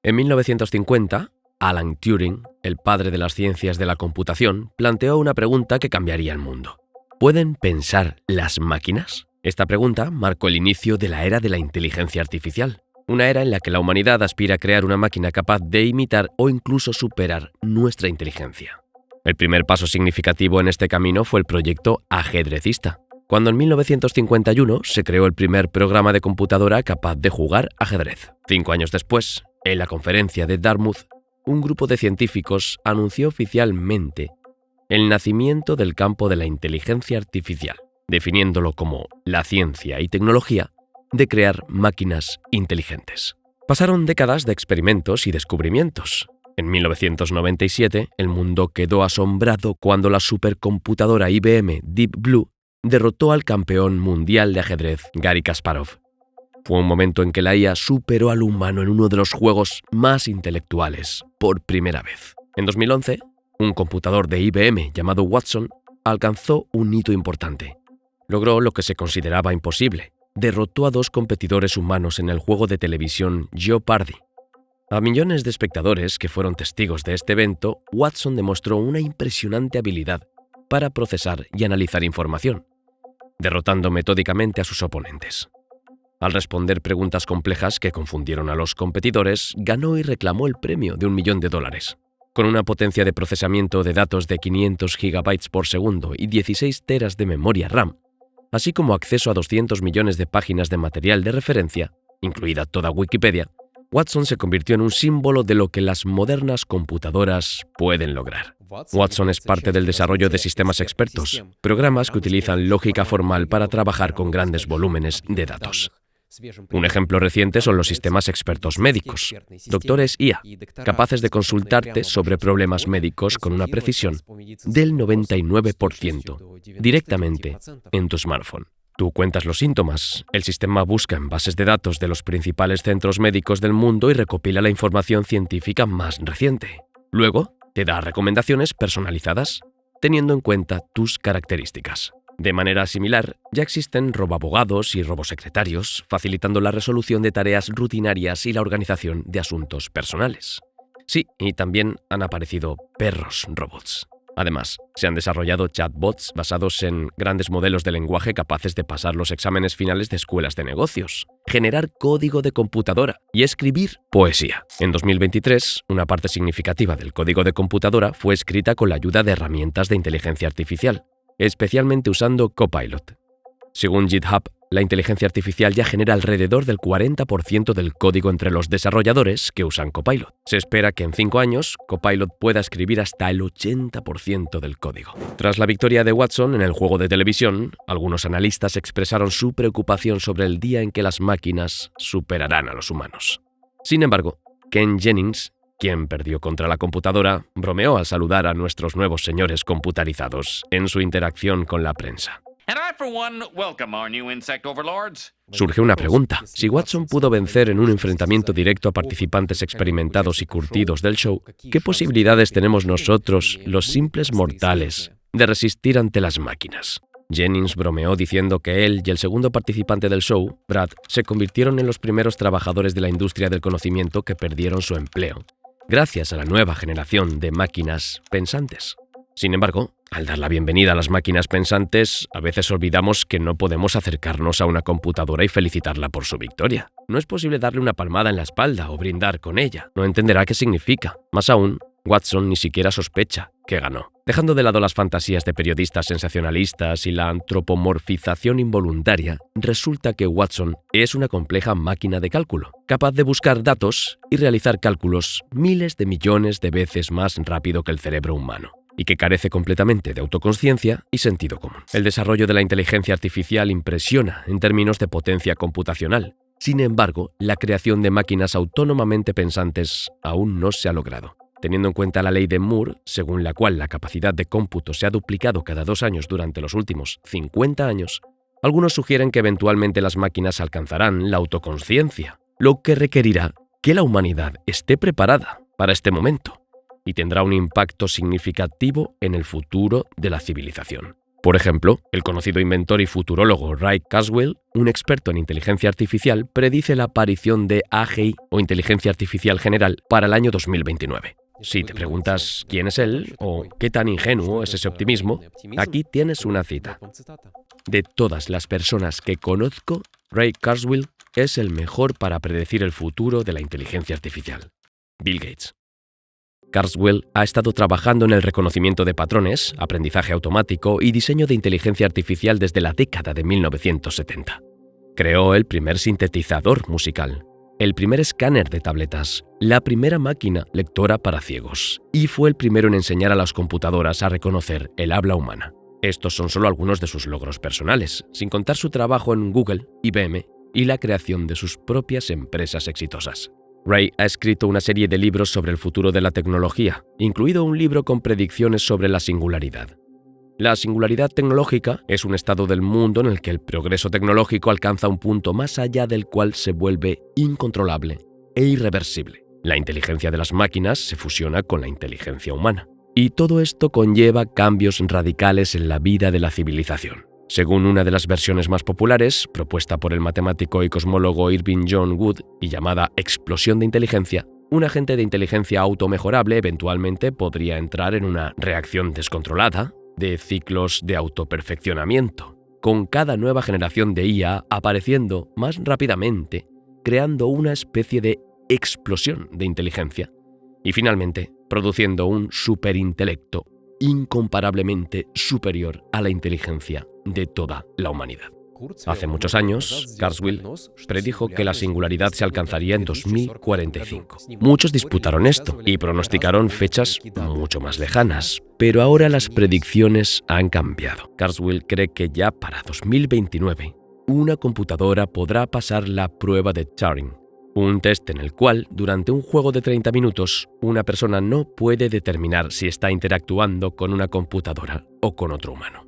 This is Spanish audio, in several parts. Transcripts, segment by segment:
En 1950, Alan Turing, el padre de las ciencias de la computación, planteó una pregunta que cambiaría el mundo. ¿Pueden pensar las máquinas? Esta pregunta marcó el inicio de la era de la inteligencia artificial, una era en la que la humanidad aspira a crear una máquina capaz de imitar o incluso superar nuestra inteligencia. El primer paso significativo en este camino fue el proyecto ajedrecista, cuando en 1951 se creó el primer programa de computadora capaz de jugar ajedrez. 5 años después, en la conferencia de Dartmouth, un grupo de científicos anunció oficialmente el nacimiento del campo de la inteligencia artificial, definiéndolo como la ciencia y tecnología de crear máquinas inteligentes. Pasaron décadas de experimentos y descubrimientos. En 1997, el mundo quedó asombrado cuando la supercomputadora IBM Deep Blue derrotó al campeón mundial de ajedrez Garry Kasparov. Fue un momento en que la IA superó al humano en uno de los juegos más intelectuales por primera vez. En 2011, un computador de IBM llamado Watson alcanzó un hito importante. Logró lo que se consideraba imposible. Derrotó a 2 competidores humanos en el juego de televisión Jeopardy. A millones de espectadores que fueron testigos de este evento, Watson demostró una impresionante habilidad para procesar y analizar información, derrotando metódicamente a sus oponentes. Al responder preguntas complejas que confundieron a los competidores, ganó y reclamó el premio de $1 millón. Con una potencia de procesamiento de datos de 500 GB por segundo y 16 teras de memoria RAM, así como acceso a 200 millones de páginas de material de referencia, incluida toda Wikipedia, Watson se convirtió en un símbolo de lo que las modernas computadoras pueden lograr. Watson es parte del desarrollo de sistemas expertos, programas que utilizan lógica formal para trabajar con grandes volúmenes de datos. Un ejemplo reciente son los sistemas expertos médicos, doctores IA, capaces de consultarte sobre problemas médicos con una precisión del 99% directamente en tu smartphone. Tú cuentas los síntomas, el sistema busca en bases de datos de los principales centros médicos del mundo y recopila la información científica más reciente. Luego, te da recomendaciones personalizadas, teniendo en cuenta tus características. De manera similar, ya existen roboabogados y robosecretarios, facilitando la resolución de tareas rutinarias y la organización de asuntos personales. Sí, y también han aparecido perros robots. Además, se han desarrollado chatbots basados en grandes modelos de lenguaje capaces de pasar los exámenes finales de escuelas de negocios, generar código de computadora y escribir poesía. En 2023, una parte significativa del código de computadora fue escrita con la ayuda de herramientas de inteligencia artificial, especialmente usando Copilot. Según GitHub, la inteligencia artificial ya genera alrededor del 40% del código entre los desarrolladores que usan Copilot. Se espera que en 5 años, Copilot pueda escribir hasta el 80% del código. Tras la victoria de Watson en el juego de televisión, algunos analistas expresaron su preocupación sobre el día en que las máquinas superarán a los humanos. Sin embargo, Ken Jennings, quien perdió contra la computadora, bromeó al saludar a nuestros nuevos señores computarizados en su interacción con la prensa. Surge una pregunta. Si Watson pudo vencer en un enfrentamiento directo a participantes experimentados y curtidos del show, ¿qué posibilidades tenemos nosotros, los simples mortales, de resistir ante las máquinas? Jennings bromeó diciendo que él y el segundo participante del show, Brad, se convirtieron en los primeros trabajadores de la industria del conocimiento que perdieron su empleo, gracias a la nueva generación de máquinas pensantes. Sin embargo, al dar la bienvenida a las máquinas pensantes, a veces olvidamos que no podemos acercarnos a una computadora y felicitarla por su victoria. No es posible darle una palmada en la espalda o brindar con ella. No entenderá qué significa. Más aún, Watson ni siquiera sospecha que ganó. Dejando de lado las fantasías de periodistas sensacionalistas y la antropomorfización involuntaria, resulta que Watson es una compleja máquina de cálculo, capaz de buscar datos y realizar cálculos miles de millones de veces más rápido que el cerebro humano, y que carece completamente de autoconsciencia y sentido común. El desarrollo de la inteligencia artificial impresiona en términos de potencia computacional. Sin embargo, la creación de máquinas autónomamente pensantes aún no se ha logrado. Teniendo en cuenta la ley de Moore, según la cual la capacidad de cómputo se ha duplicado cada 2 años durante los últimos 50 años, algunos sugieren que eventualmente las máquinas alcanzarán la autoconsciencia, lo que requerirá que la humanidad esté preparada para este momento y tendrá un impacto significativo en el futuro de la civilización. Por ejemplo, el conocido inventor y futurólogo Ray Kurzweil, un experto en inteligencia artificial, predice la aparición de AGI o inteligencia artificial general para el año 2029. Si te preguntas quién es él o qué tan ingenuo es ese optimismo, aquí tienes una cita. De todas las personas que conozco, Ray Kurzweil es el mejor para predecir el futuro de la inteligencia artificial. Bill Gates. Kurzweil ha estado trabajando en el reconocimiento de patrones, aprendizaje automático y diseño de inteligencia artificial desde la década de 1970. Creó el primer sintetizador musical, el primer escáner de tabletas, la primera máquina lectora para ciegos y fue el primero en enseñar a las computadoras a reconocer el habla humana. Estos son solo algunos de sus logros personales, sin contar su trabajo en Google, IBM y la creación de sus propias empresas exitosas. Ray ha escrito una serie de libros sobre el futuro de la tecnología, incluido un libro con predicciones sobre la singularidad. La singularidad tecnológica es un estado del mundo en el que el progreso tecnológico alcanza un punto más allá del cual se vuelve incontrolable e irreversible. La inteligencia de las máquinas se fusiona con la inteligencia humana. Y todo esto conlleva cambios radicales en la vida de la civilización. Según una de las versiones más populares, propuesta por el matemático y cosmólogo Irving John Wood y llamada explosión de inteligencia, un agente de inteligencia automejorable eventualmente podría entrar en una reacción descontrolada de ciclos de autoperfeccionamiento, con cada nueva generación de IA apareciendo más rápidamente, creando una especie de explosión de inteligencia y finalmente produciendo un superintelecto incomparablemente superior a la inteligencia de toda la humanidad. Hace muchos años, Kurzweil predijo que la singularidad se alcanzaría en 2045. Muchos disputaron esto y pronosticaron fechas mucho más lejanas, pero ahora las predicciones han cambiado. Kurzweil cree que ya para 2029, una computadora podrá pasar la prueba de Turing, un test en el cual, durante un juego de 30 minutos, una persona no puede determinar si está interactuando con una computadora o con otro humano.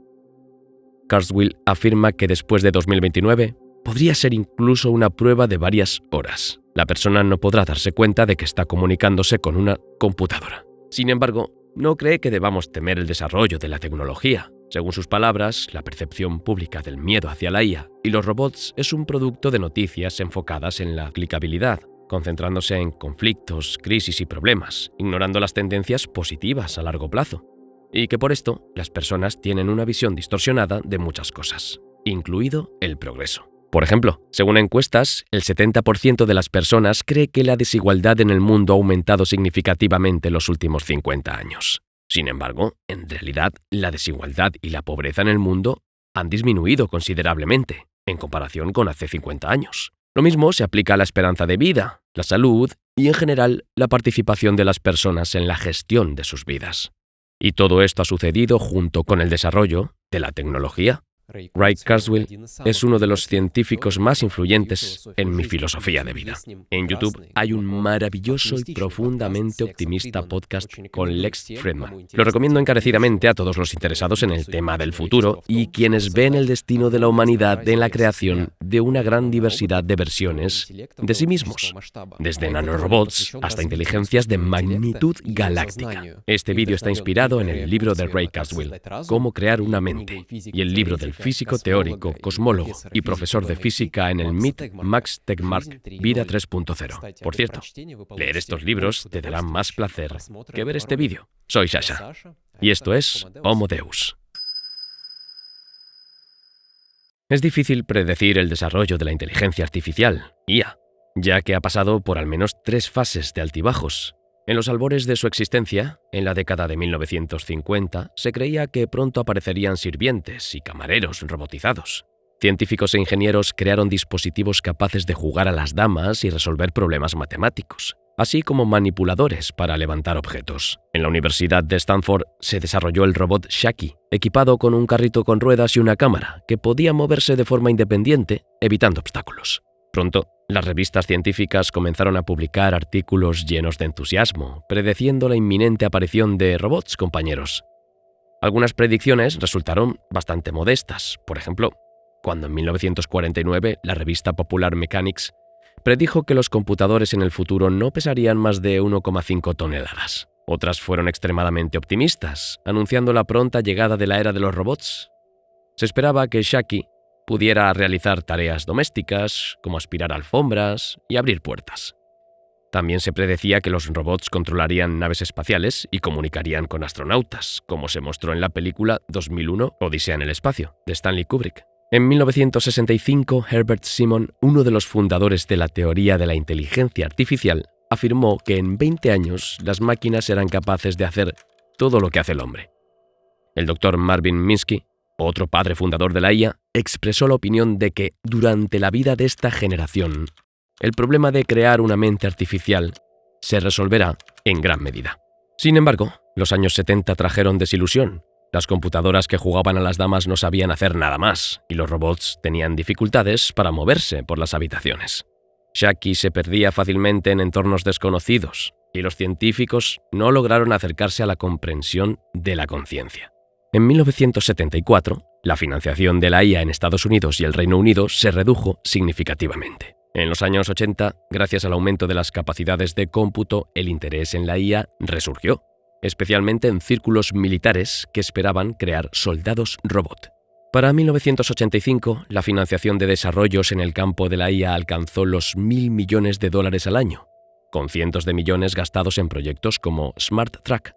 Kurzweil afirma que después de 2029 podría ser incluso una prueba de varias horas. La persona no podrá darse cuenta de que está comunicándose con una computadora. Sin embargo, no cree que debamos temer el desarrollo de la tecnología. Según sus palabras, la percepción pública del miedo hacia la IA y los robots es un producto de noticias enfocadas en la aplicabilidad, concentrándose en conflictos, crisis y problemas, ignorando las tendencias positivas a largo plazo. Y que por esto, las personas tienen una visión distorsionada de muchas cosas, incluido el progreso. Por ejemplo, según encuestas, el 70% de las personas cree que la desigualdad en el mundo ha aumentado significativamente en los últimos 50 años. Sin embargo, en realidad, la desigualdad y la pobreza en el mundo han disminuido considerablemente en comparación con hace 50 años. Lo mismo se aplica a la esperanza de vida, la salud y, en general, la participación de las personas en la gestión de sus vidas. Y todo esto ha sucedido junto con el desarrollo de la tecnología. Ray Kurzweil es uno de los científicos más influyentes en mi filosofía de vida. En YouTube hay un maravilloso y profundamente optimista podcast con Lex Fridman. Lo recomiendo encarecidamente a todos los interesados en el tema del futuro y quienes ven el destino de la humanidad en la creación de una gran diversidad de versiones de sí mismos, desde nanorobots hasta inteligencias de magnitud galáctica. Este vídeo está inspirado en el libro de Ray Kurzweil, Cómo crear una mente, y el libro del físico teórico, cosmólogo y profesor de física en el MIT Max Tegmark, Vida 3.0. Por cierto, leer estos libros te dará más placer que ver este vídeo. Soy Sasha, y esto es Homo Deus. Es difícil predecir el desarrollo de la inteligencia artificial, IA, ya que ha pasado por al menos 3 fases de altibajos. En los albores de su existencia, en la década de 1950, se creía que pronto aparecerían sirvientes y camareros robotizados. Científicos e ingenieros crearon dispositivos capaces de jugar a las damas y resolver problemas matemáticos, así como manipuladores para levantar objetos. En la Universidad de Stanford se desarrolló el robot Shaki, equipado con un carrito con ruedas y una cámara, que podía moverse de forma independiente, evitando obstáculos. Pronto, las revistas científicas comenzaron a publicar artículos llenos de entusiasmo, predeciendo la inminente aparición de robots compañeros. Algunas predicciones resultaron bastante modestas. Por ejemplo, cuando en 1949 la revista Popular Mechanics predijo que los computadores en el futuro no pesarían más de 1,5 toneladas. Otras fueron extremadamente optimistas, anunciando la pronta llegada de la era de los robots, Se esperaba que Shaki pudiera realizar tareas domésticas, como aspirar alfombras y abrir puertas. También se predecía que los robots controlarían naves espaciales y comunicarían con astronautas, como se mostró en la película 2001 Odisea en el espacio, de Stanley Kubrick. En 1965, Herbert Simon, uno de los fundadores de la teoría de la inteligencia artificial, afirmó que en 20 años las máquinas eran capaces de hacer todo lo que hace el hombre. El doctor Marvin Minsky, otro padre fundador de la IA, expresó la opinión de que durante la vida de esta generación, el problema de crear una mente artificial se resolverá en gran medida. Sin embargo, los años 70 trajeron desilusión. Las computadoras que jugaban a las damas no sabían hacer nada más, y los robots tenían dificultades para moverse por las habitaciones. Shaki se perdía fácilmente en entornos desconocidos, y los científicos no lograron acercarse a la comprensión de la conciencia. En 1974, la financiación de la IA en Estados Unidos y el Reino Unido se redujo significativamente. En los años 80, gracias al aumento de las capacidades de cómputo, el interés en la IA resurgió, especialmente en círculos militares que esperaban crear soldados robot. Para 1985, la financiación de desarrollos en el campo de la IA alcanzó los $1.000 millones al año, con cientos de millones gastados en proyectos como Smart Track,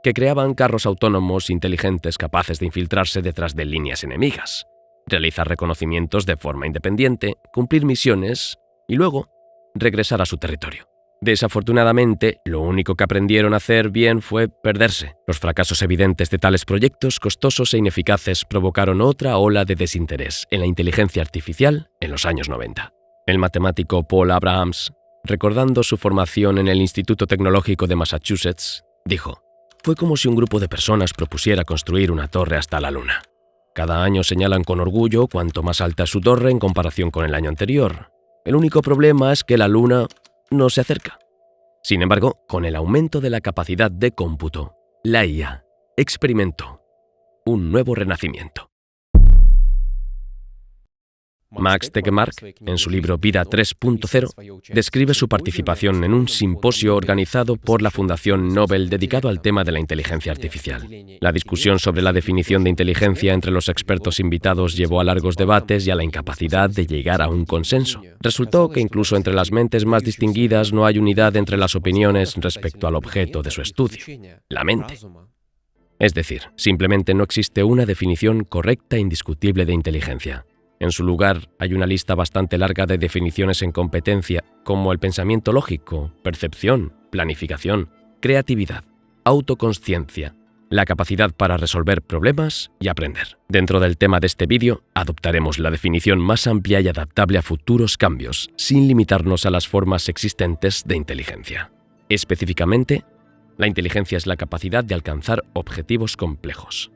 que creaban carros autónomos inteligentes capaces de infiltrarse detrás de líneas enemigas, realizar reconocimientos de forma independiente, cumplir misiones y luego regresar a su territorio. Desafortunadamente, lo único que aprendieron a hacer bien fue perderse. Los fracasos evidentes de tales proyectos costosos e ineficaces provocaron otra ola de desinterés en la inteligencia artificial en los años 90. El matemático Paul Abrahams, recordando su formación en el Instituto Tecnológico de Massachusetts, dijo: «Fue como si un grupo de personas propusiera construir una torre hasta la luna. Cada año señalan con orgullo cuánto más alta es su torre en comparación con el año anterior. El único problema es que la luna no se acerca». Sin embargo, con el aumento de la capacidad de cómputo, la IA experimentó un nuevo renacimiento. Max Tegmark, en su libro Vida 3.0, describe su participación en un simposio organizado por la Fundación Nobel dedicado al tema de la inteligencia artificial. La discusión sobre la definición de inteligencia entre los expertos invitados llevó a largos debates y a la incapacidad de llegar a un consenso. Resultó que incluso entre las mentes más distinguidas no hay unidad entre las opiniones respecto al objeto de su estudio, la mente. Es decir, simplemente no existe una definición correcta e indiscutible de inteligencia. En su lugar, hay una lista bastante larga de definiciones en competencia, como el pensamiento lógico, percepción, planificación, creatividad, autoconsciencia, la capacidad para resolver problemas y aprender. Dentro del tema de este vídeo, adoptaremos la definición más amplia y adaptable a futuros cambios, sin limitarnos a las formas existentes de inteligencia. Específicamente, la inteligencia es la capacidad de alcanzar objetivos complejos.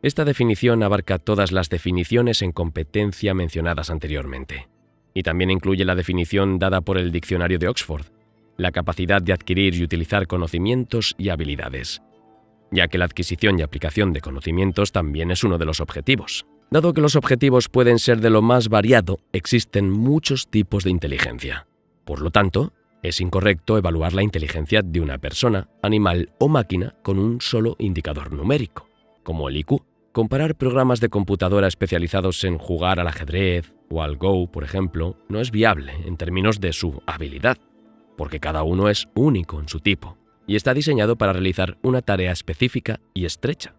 Esta definición abarca todas las definiciones en competencia mencionadas anteriormente, y también incluye la definición dada por el Diccionario de Oxford, la capacidad de adquirir y utilizar conocimientos y habilidades, ya que la adquisición y aplicación de conocimientos también es uno de los objetivos. Dado que los objetivos pueden ser de lo más variado, existen muchos tipos de inteligencia. Por lo tanto, es incorrecto evaluar la inteligencia de una persona, animal o máquina con un solo indicador numérico, como el IQ. Comparar programas de computadora especializados en jugar al ajedrez o al Go, por ejemplo, no es viable en términos de su habilidad, porque cada uno es único en su tipo y está diseñado para realizar una tarea específica y estrecha.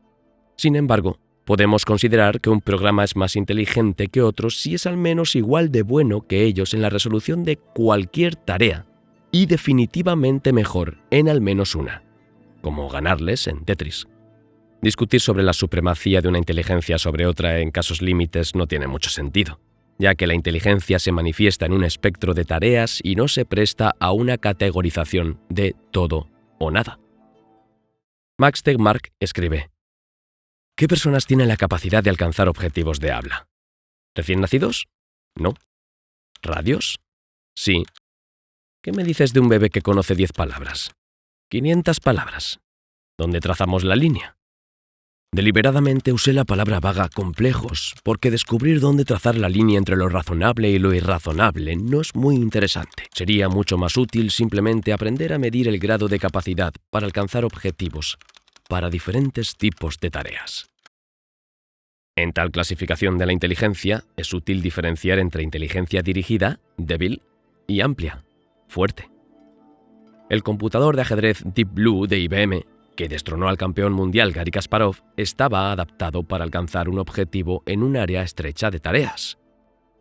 Sin embargo, podemos considerar que un programa es más inteligente que otros si es al menos igual de bueno que ellos en la resolución de cualquier tarea y definitivamente mejor en al menos una, como ganarles en Tetris. Discutir sobre la supremacía de una inteligencia sobre otra en casos límites no tiene mucho sentido, ya que la inteligencia se manifiesta en un espectro de tareas y no se presta a una categorización de todo o nada. Max Tegmark escribe: ¿Qué personas tienen la capacidad de alcanzar objetivos de habla? ¿Recién nacidos? No. ¿Radios? Sí. ¿Qué me dices de un bebé que conoce 10 palabras? 500 palabras. ¿Dónde trazamos la línea? Deliberadamente usé la palabra vaga complejos, porque descubrir dónde trazar la línea entre lo razonable y lo irrazonable no es muy interesante. Sería mucho más útil simplemente aprender a medir el grado de capacidad para alcanzar objetivos para diferentes tipos de tareas. En tal clasificación de la inteligencia es útil diferenciar entre inteligencia dirigida, débil, y amplia, fuerte. El computador de ajedrez Deep Blue de IBM, que destronó al campeón mundial Garry Kasparov, estaba adaptado para alcanzar un objetivo en un área estrecha de tareas.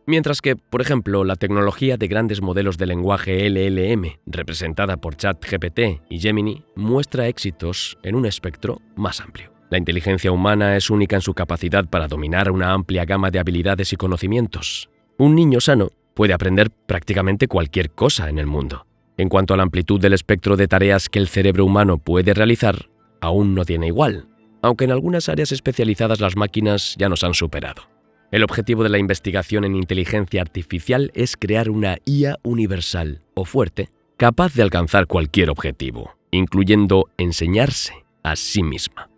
Mientras que, por ejemplo, la tecnología de grandes modelos de lenguaje LLM, representada por ChatGPT y Gemini, muestra éxitos en un espectro más amplio. La inteligencia humana es única en su capacidad para dominar una amplia gama de habilidades y conocimientos. Un niño sano puede aprender prácticamente cualquier cosa en el mundo. En cuanto a la amplitud del espectro de tareas que el cerebro humano puede realizar, aún no tiene igual, aunque en algunas áreas especializadas las máquinas ya nos han superado. El objetivo de la investigación en inteligencia artificial es crear una IA universal o fuerte capaz de alcanzar cualquier objetivo, incluyendo enseñarse a sí misma.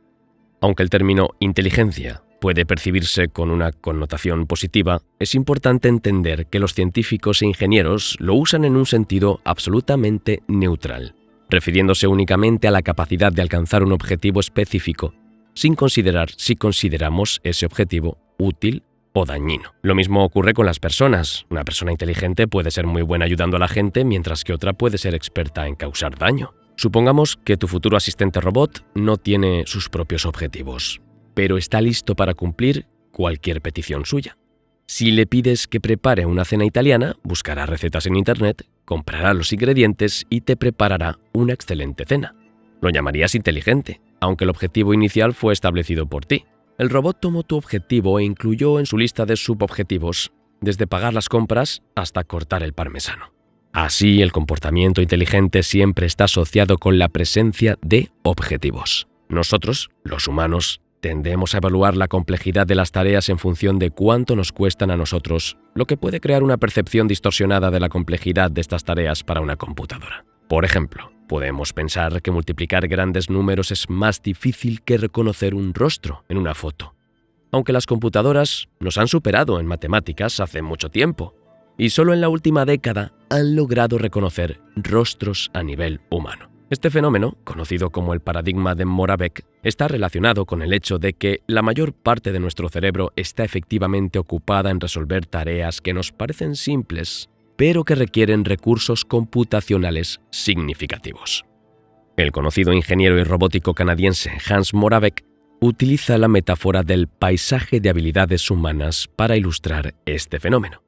Aunque el término inteligencia puede percibirse con una connotación positiva, es importante entender que los científicos e ingenieros lo usan en un sentido absolutamente neutral, refiriéndose únicamente a la capacidad de alcanzar un objetivo específico, sin considerar si consideramos ese objetivo útil o dañino. Lo mismo ocurre con las personas. Una persona inteligente puede ser muy buena ayudando a la gente, mientras que otra puede ser experta en causar daño. Supongamos que tu futuro asistente robot no tiene sus propios objetivos, pero está listo para cumplir cualquier petición suya. Si le pides que prepare una cena italiana, buscará recetas en Internet, comprará los ingredientes y te preparará una excelente cena. Lo llamarías inteligente, aunque el objetivo inicial fue establecido por ti. El robot tomó tu objetivo e incluyó en su lista de subobjetivos, desde pagar las compras hasta cortar el parmesano. Así, el comportamiento inteligente siempre está asociado con la presencia de objetivos. Nosotros, los humanos, tendemos a evaluar la complejidad de las tareas en función de cuánto nos cuestan a nosotros, lo que puede crear una percepción distorsionada de la complejidad de estas tareas para una computadora. Por ejemplo, podemos pensar que multiplicar grandes números es más difícil que reconocer un rostro en una foto, aunque las computadoras nos han superado en matemáticas hace mucho tiempo, y solo en la última década han logrado reconocer rostros a nivel humano. Este fenómeno, conocido como el paradigma de Moravec, está relacionado con el hecho de que la mayor parte de nuestro cerebro está efectivamente ocupada en resolver tareas que nos parecen simples, pero que requieren recursos computacionales significativos. El conocido ingeniero y robótico canadiense Hans Moravec utiliza la metáfora del paisaje de habilidades humanas para ilustrar este fenómeno.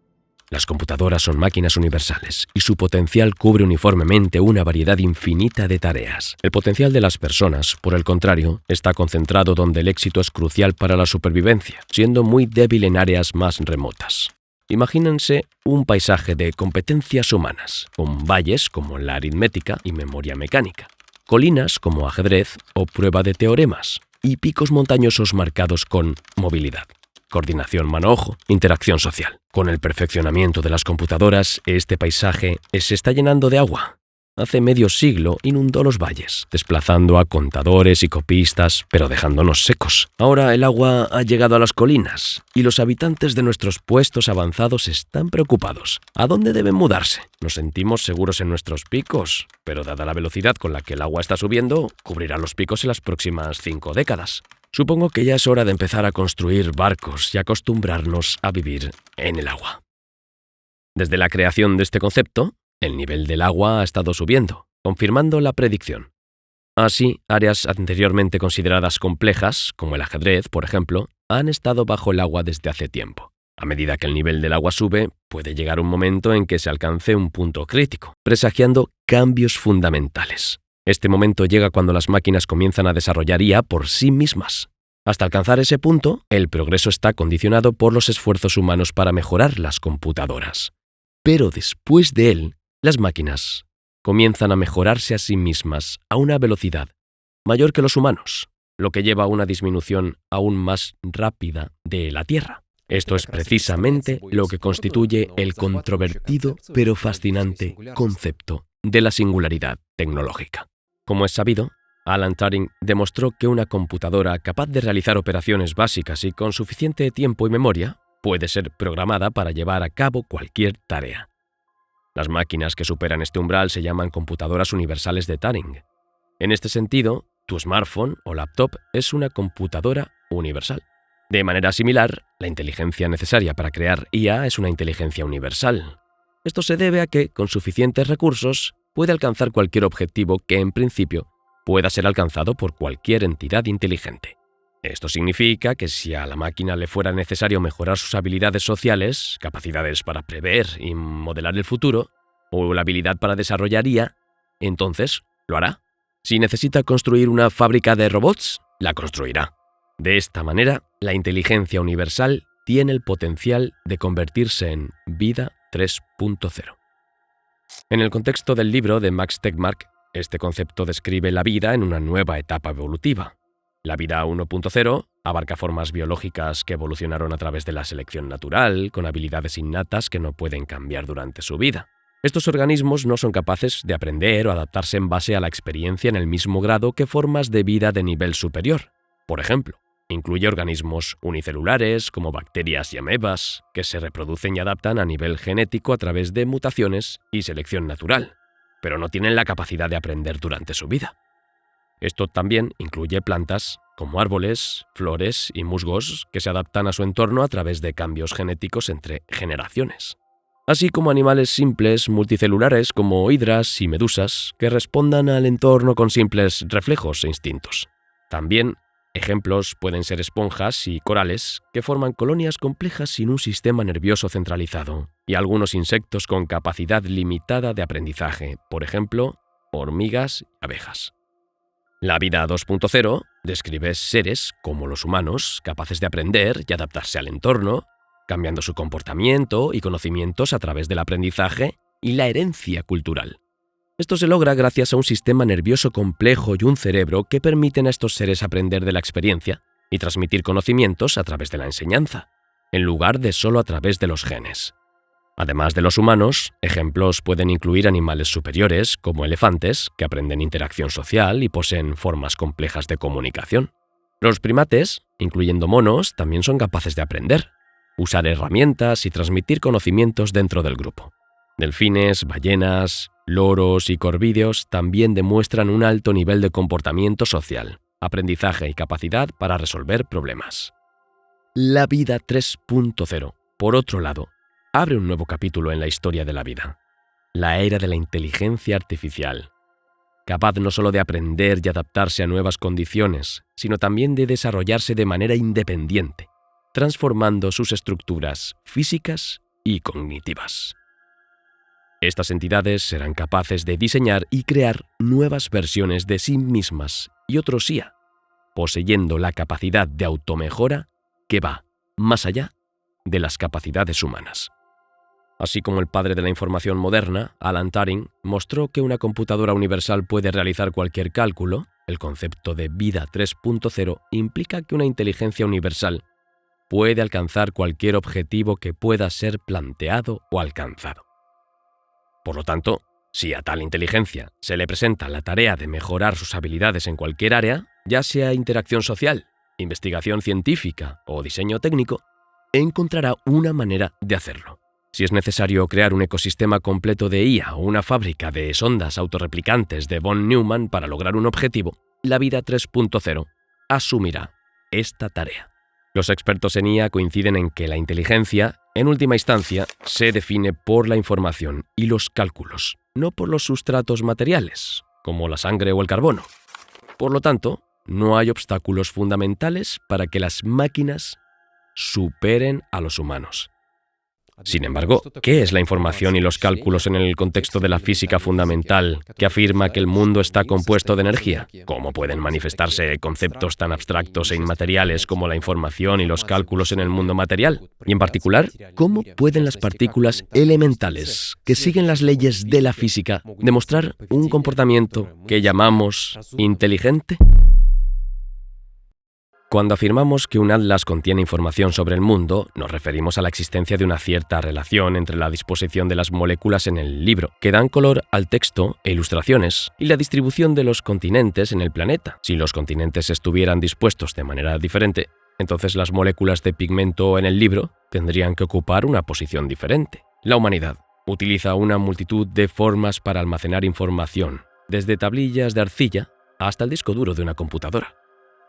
Las computadoras son máquinas universales y su potencial cubre uniformemente una variedad infinita de tareas. El potencial de las personas, por el contrario, está concentrado donde el éxito es crucial para la supervivencia, siendo muy débil en áreas más remotas. Imagínense un paisaje de competencias humanas, con valles como la aritmética y memoria mecánica, colinas como ajedrez o prueba de teoremas, y picos montañosos marcados con movilidad, coordinación mano-ojo, interacción social. Con el perfeccionamiento de las computadoras, este paisaje se está llenando de agua. Hace medio siglo inundó los valles, desplazando a contadores y copistas, pero dejándonos secos. Ahora el agua ha llegado a las colinas y los habitantes de nuestros puestos avanzados están preocupados. ¿A dónde deben mudarse? Nos sentimos seguros en nuestros picos, pero dada la velocidad con la que el agua está subiendo, cubrirá los picos en las próximas 5 décadas. Supongo que ya es hora de empezar a construir barcos y acostumbrarnos a vivir en el agua. Desde la creación de este concepto, el nivel del agua ha estado subiendo, confirmando la predicción. Así, áreas anteriormente consideradas complejas, como el ajedrez, por ejemplo, han estado bajo el agua desde hace tiempo. A medida que el nivel del agua sube, puede llegar un momento en que se alcance un punto crítico, presagiando cambios fundamentales. Este momento llega cuando las máquinas comienzan a desarrollar IA por sí mismas. Hasta alcanzar ese punto, el progreso está condicionado por los esfuerzos humanos para mejorar las computadoras. Pero después de él, las máquinas comienzan a mejorarse a sí mismas a una velocidad mayor que los humanos, lo que lleva a una disminución aún más rápida de la Tierra. Esto es precisamente lo que constituye el controvertido pero fascinante concepto de la singularidad tecnológica. Como es sabido, Alan Turing demostró que una computadora capaz de realizar operaciones básicas y con suficiente tiempo y memoria puede ser programada para llevar a cabo cualquier tarea. Las máquinas que superan este umbral se llaman computadoras universales de Turing. En este sentido, tu smartphone o laptop es una computadora universal. De manera similar, la inteligencia necesaria para crear IA es una inteligencia universal. Esto se debe a que, con suficientes recursos, puede alcanzar cualquier objetivo que, en principio, pueda ser alcanzado por cualquier entidad inteligente. Esto significa que si a la máquina le fuera necesario mejorar sus habilidades sociales, capacidades para prever y modelar el futuro, o la habilidad para desarrollar IA, entonces lo hará. Si necesita construir una fábrica de robots, la construirá. De esta manera, la inteligencia universal tiene el potencial de convertirse en vida 3.0. En el contexto del libro de Max Tegmark, este concepto describe la vida en una nueva etapa evolutiva. La vida 1.0 abarca formas biológicas que evolucionaron a través de la selección natural, con habilidades innatas que no pueden cambiar durante su vida. Estos organismos no son capaces de aprender o adaptarse en base a la experiencia en el mismo grado que formas de vida de nivel superior. Por ejemplo, incluye organismos unicelulares como bacterias y amebas, que se reproducen y adaptan a nivel genético a través de mutaciones y selección natural, pero no tienen la capacidad de aprender durante su vida. Esto también incluye plantas como árboles, flores y musgos que se adaptan a su entorno a través de cambios genéticos entre generaciones, así como animales simples multicelulares como hidras y medusas que respondan al entorno con simples reflejos e instintos. También ejemplos pueden ser esponjas y corales que forman colonias complejas sin un sistema nervioso centralizado, y algunos insectos con capacidad limitada de aprendizaje, por ejemplo, hormigas y abejas. La vida 2.0 describe seres como los humanos capaces de aprender y adaptarse al entorno, cambiando su comportamiento y conocimientos a través del aprendizaje y la herencia cultural. Esto se logra gracias a un sistema nervioso complejo y un cerebro que permiten a estos seres aprender de la experiencia y transmitir conocimientos a través de la enseñanza, en lugar de solo a través de los genes. Además de los humanos, ejemplos pueden incluir animales superiores, como elefantes, que aprenden interacción social y poseen formas complejas de comunicación. Los primates, incluyendo monos, también son capaces de aprender, usar herramientas y transmitir conocimientos dentro del grupo. Delfines, ballenas, loros y corvídeos también demuestran un alto nivel de comportamiento social, aprendizaje y capacidad para resolver problemas. La vida 3.0, por otro lado, abre un nuevo capítulo en la historia de la vida, la era de la inteligencia artificial, capaz no solo de aprender y adaptarse a nuevas condiciones, sino también de desarrollarse de manera independiente, transformando sus estructuras físicas y cognitivas. Estas entidades serán capaces de diseñar y crear nuevas versiones de sí mismas y otros IA, poseyendo la capacidad de automejora que va más allá de las capacidades humanas. Así como el padre de la información moderna, Alan Turing, mostró que una computadora universal puede realizar cualquier cálculo, el concepto de vida 3.0 implica que una inteligencia universal puede alcanzar cualquier objetivo que pueda ser planteado o alcanzado. Por lo tanto, si a tal inteligencia se le presenta la tarea de mejorar sus habilidades en cualquier área, ya sea interacción social, investigación científica o diseño técnico, encontrará una manera de hacerlo. Si es necesario crear un ecosistema completo de IA o una fábrica de sondas autorreplicantes de von Neumann para lograr un objetivo, la vida 3.0 asumirá esta tarea. Los expertos en IA coinciden en que la inteligencia, en última instancia, se define por la información y los cálculos, no por los sustratos materiales, como la sangre o el carbono. Por lo tanto, no hay obstáculos fundamentales para que las máquinas superen a los humanos. Sin embargo, ¿qué es la información y los cálculos en el contexto de la física fundamental que afirma que el mundo está compuesto de energía? ¿Cómo pueden manifestarse conceptos tan abstractos e inmateriales como la información y los cálculos en el mundo material? Y en particular, ¿cómo pueden las partículas elementales que siguen las leyes de la física demostrar un comportamiento que llamamos inteligente? Cuando afirmamos que un atlas contiene información sobre el mundo, nos referimos a la existencia de una cierta relación entre la disposición de las moléculas en el libro, que dan color al texto e ilustraciones, y la distribución de los continentes en el planeta. Si los continentes estuvieran dispuestos de manera diferente, entonces las moléculas de pigmento en el libro tendrían que ocupar una posición diferente. La humanidad utiliza una multitud de formas para almacenar información, desde tablillas de arcilla hasta el disco duro de una computadora.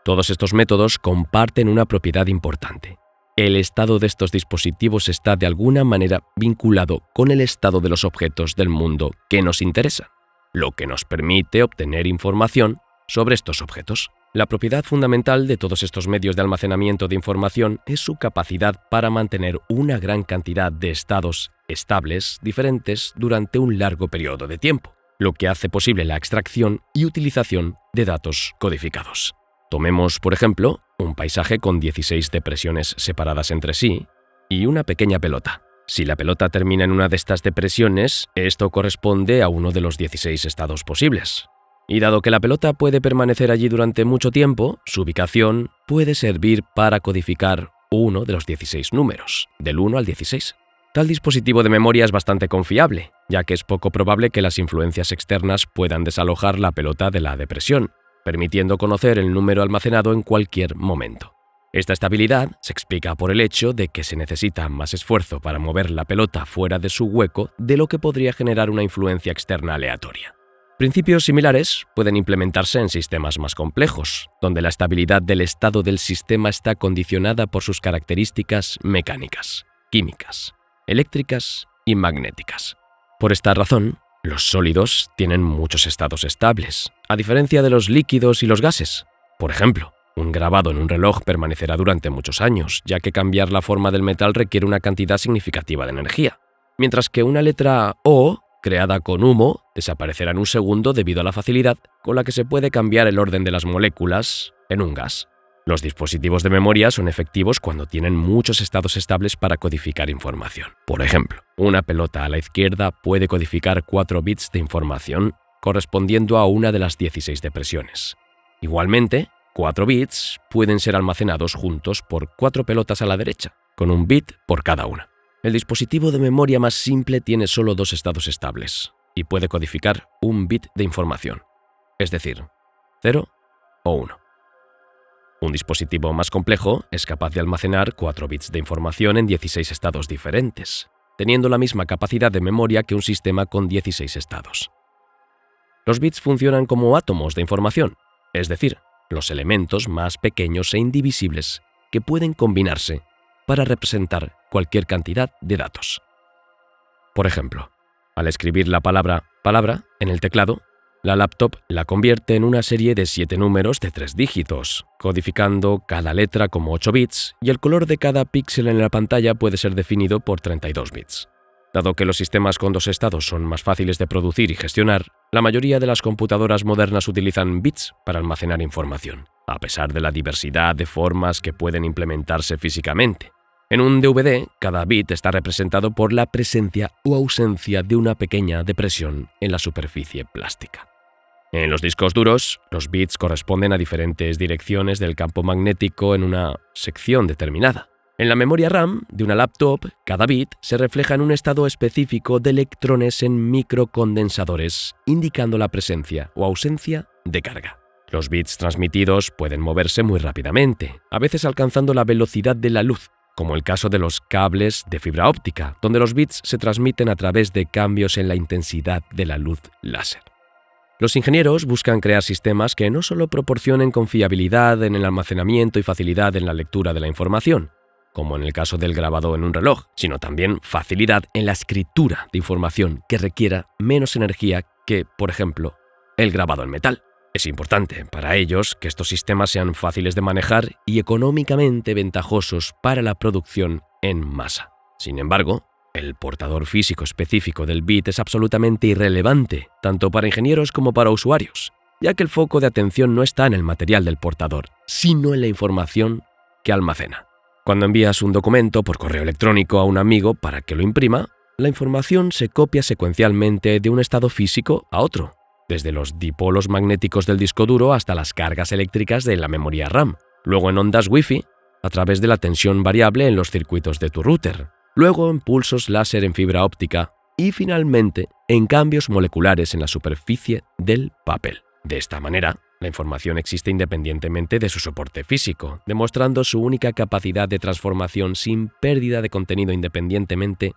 Todos estos métodos comparten una propiedad importante. El estado de estos dispositivos está de alguna manera vinculado con el estado de los objetos del mundo que nos interesan, lo que nos permite obtener información sobre estos objetos. La propiedad fundamental de todos estos medios de almacenamiento de información es su capacidad para mantener una gran cantidad de estados estables diferentes durante un largo periodo de tiempo, lo que hace posible la extracción y utilización de datos codificados. Tomemos, por ejemplo, un paisaje con 16 depresiones separadas entre sí y una pequeña pelota. Si la pelota termina en una de estas depresiones, esto corresponde a uno de los 16 estados posibles. Y dado que la pelota puede permanecer allí durante mucho tiempo, su ubicación puede servir para codificar uno de los 16 números, del 1 al 16. Tal dispositivo de memoria es bastante confiable, ya que es poco probable que las influencias externas puedan desalojar la pelota de la depresión, permitiendo conocer el número almacenado en cualquier momento. Esta estabilidad se explica por el hecho de que se necesita más esfuerzo para mover la pelota fuera de su hueco de lo que podría generar una influencia externa aleatoria. Principios similares pueden implementarse en sistemas más complejos, donde la estabilidad del estado del sistema está condicionada por sus características mecánicas, químicas, eléctricas y magnéticas. Por esta razón, los sólidos tienen muchos estados estables, a diferencia de los líquidos y los gases. Por ejemplo, un grabado en un reloj permanecerá durante muchos años, ya que cambiar la forma del metal requiere una cantidad significativa de energía, mientras que una letra O, creada con humo, desaparecerá en un segundo debido a la facilidad con la que se puede cambiar el orden de las moléculas en un gas. Los dispositivos de memoria son efectivos cuando tienen muchos estados estables para codificar información. Por ejemplo, una pelota a la izquierda puede codificar 4 bits de información correspondiendo a una de las 16 depresiones. Igualmente, 4 bits pueden ser almacenados juntos por 4 pelotas a la derecha, con un bit por cada una. El dispositivo de memoria más simple tiene solo 2 estados estables y puede codificar un bit de información, es decir, 0 o 1. Un dispositivo más complejo es capaz de almacenar 4 bits de información en 16 estados diferentes, teniendo la misma capacidad de memoria que un sistema con 16 estados. Los bits funcionan como átomos de información, es decir, los elementos más pequeños e indivisibles que pueden combinarse para representar cualquier cantidad de datos. Por ejemplo, al escribir la palabra palabra en el teclado, la laptop la convierte en una serie de 7 números de 3 dígitos, codificando cada letra como 8 bits y el color de cada píxel en la pantalla puede ser definido por 32 bits. Dado que los sistemas con 2 estados son más fáciles de producir y gestionar, la mayoría de las computadoras modernas utilizan bits para almacenar información, a pesar de la diversidad de formas que pueden implementarse físicamente. En un DVD, cada bit está representado por la presencia o ausencia de una pequeña depresión en la superficie plástica. En los discos duros, los bits corresponden a diferentes direcciones del campo magnético en una sección determinada. En la memoria RAM de una laptop, cada bit se refleja en un estado específico de electrones en microcondensadores, indicando la presencia o ausencia de carga. Los bits transmitidos pueden moverse muy rápidamente, a veces alcanzando la velocidad de la luz, como el caso de los cables de fibra óptica, donde los bits se transmiten a través de cambios en la intensidad de la luz láser. Los ingenieros buscan crear sistemas que no solo proporcionen confiabilidad en el almacenamiento y facilidad en la lectura de la información, como en el caso del grabado en un reloj, sino también facilidad en la escritura de información que requiera menos energía que, por ejemplo, el grabado en metal. Es importante para ellos que estos sistemas sean fáciles de manejar y económicamente ventajosos para la producción en masa. Sin embargo, el portador físico específico del bit es absolutamente irrelevante, tanto para ingenieros como para usuarios, ya que el foco de atención no está en el material del portador, sino en la información que almacena. Cuando envías un documento por correo electrónico a un amigo para que lo imprima, la información se copia secuencialmente de un estado físico a otro, desde los dipolos magnéticos del disco duro hasta las cargas eléctricas de la memoria RAM, luego en ondas Wi-Fi, a través de la tensión variable en los circuitos de tu router, luego en pulsos láser en fibra óptica y finalmente en cambios moleculares en la superficie del papel. De esta manera, la información existe independientemente de su soporte físico, demostrando su única capacidad de transformación sin pérdida de contenido independientemente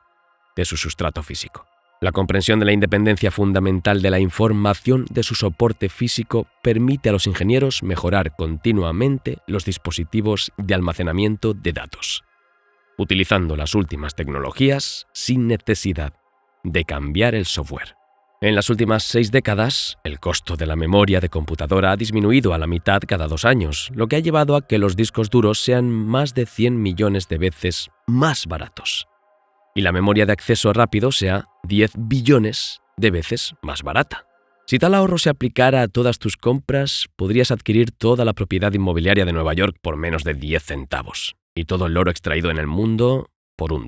de su sustrato físico. La comprensión de la independencia fundamental de la información de su soporte físico permite a los ingenieros mejorar continuamente los dispositivos de almacenamiento de datos, utilizando las últimas tecnologías sin necesidad de cambiar el software. En las últimas 6 décadas, el costo de la memoria de computadora ha disminuido a la mitad cada 2 años, lo que ha llevado a que los discos duros sean más de 100 millones de veces más baratos y la memoria de acceso rápido sea 10 billones de veces más barata. Si tal ahorro se aplicara a todas tus compras, podrías adquirir toda la propiedad inmobiliaria de Nueva York por menos de 10 centavos y todo el oro extraído en el mundo por $1.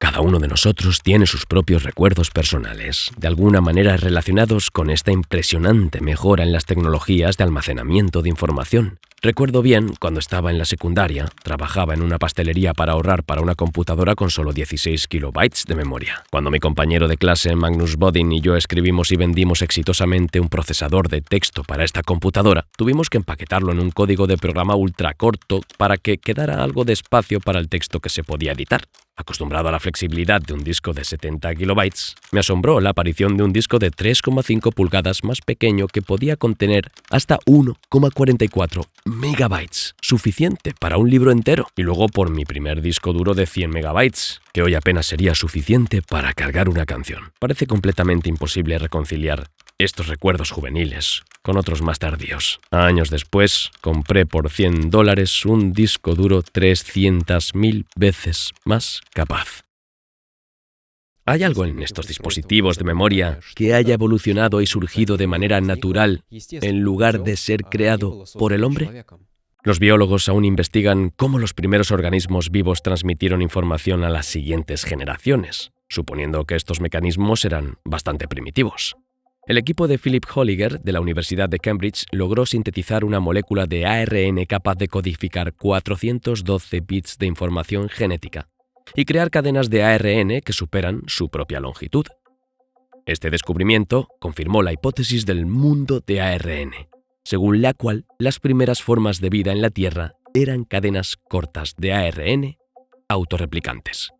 Cada uno de nosotros tiene sus propios recuerdos personales, de alguna manera relacionados con esta impresionante mejora en las tecnologías de almacenamiento de información. Recuerdo bien, cuando estaba en la secundaria, trabajaba en una pastelería para ahorrar para una computadora con solo 16 kilobytes de memoria. Cuando mi compañero de clase, Magnus Bodin, y yo escribimos y vendimos exitosamente un procesador de texto para esta computadora, tuvimos que empaquetarlo en un código de programa ultra corto para que quedara algo de espacio para el texto que se podía editar. Acostumbrado a la flexibilidad de un disco de 70 kilobytes, me asombró la aparición de un disco de 3,5 pulgadas más pequeño que podía contener hasta 1,44 megabytes, suficiente para un libro entero. Y luego por mi primer disco duro de 100 megabytes, que hoy apenas sería suficiente para cargar una canción. Parece completamente imposible reconciliar estos recuerdos juveniles con otros más tardíos. Años después, compré por $100 un disco duro 300.000 veces más capaz. ¿Hay algo en estos dispositivos de memoria que haya evolucionado y surgido de manera natural en lugar de ser creado por el hombre? Los biólogos aún investigan cómo los primeros organismos vivos transmitieron información a las siguientes generaciones, suponiendo que estos mecanismos eran bastante primitivos. El equipo de Philip Holliger de la Universidad de Cambridge logró sintetizar una molécula de ARN capaz de codificar 412 bits de información genética y crear cadenas de ARN que superan su propia longitud. Este descubrimiento confirmó la hipótesis del mundo de ARN, según la cual las primeras formas de vida en la Tierra eran cadenas cortas de ARN autorreplicantes.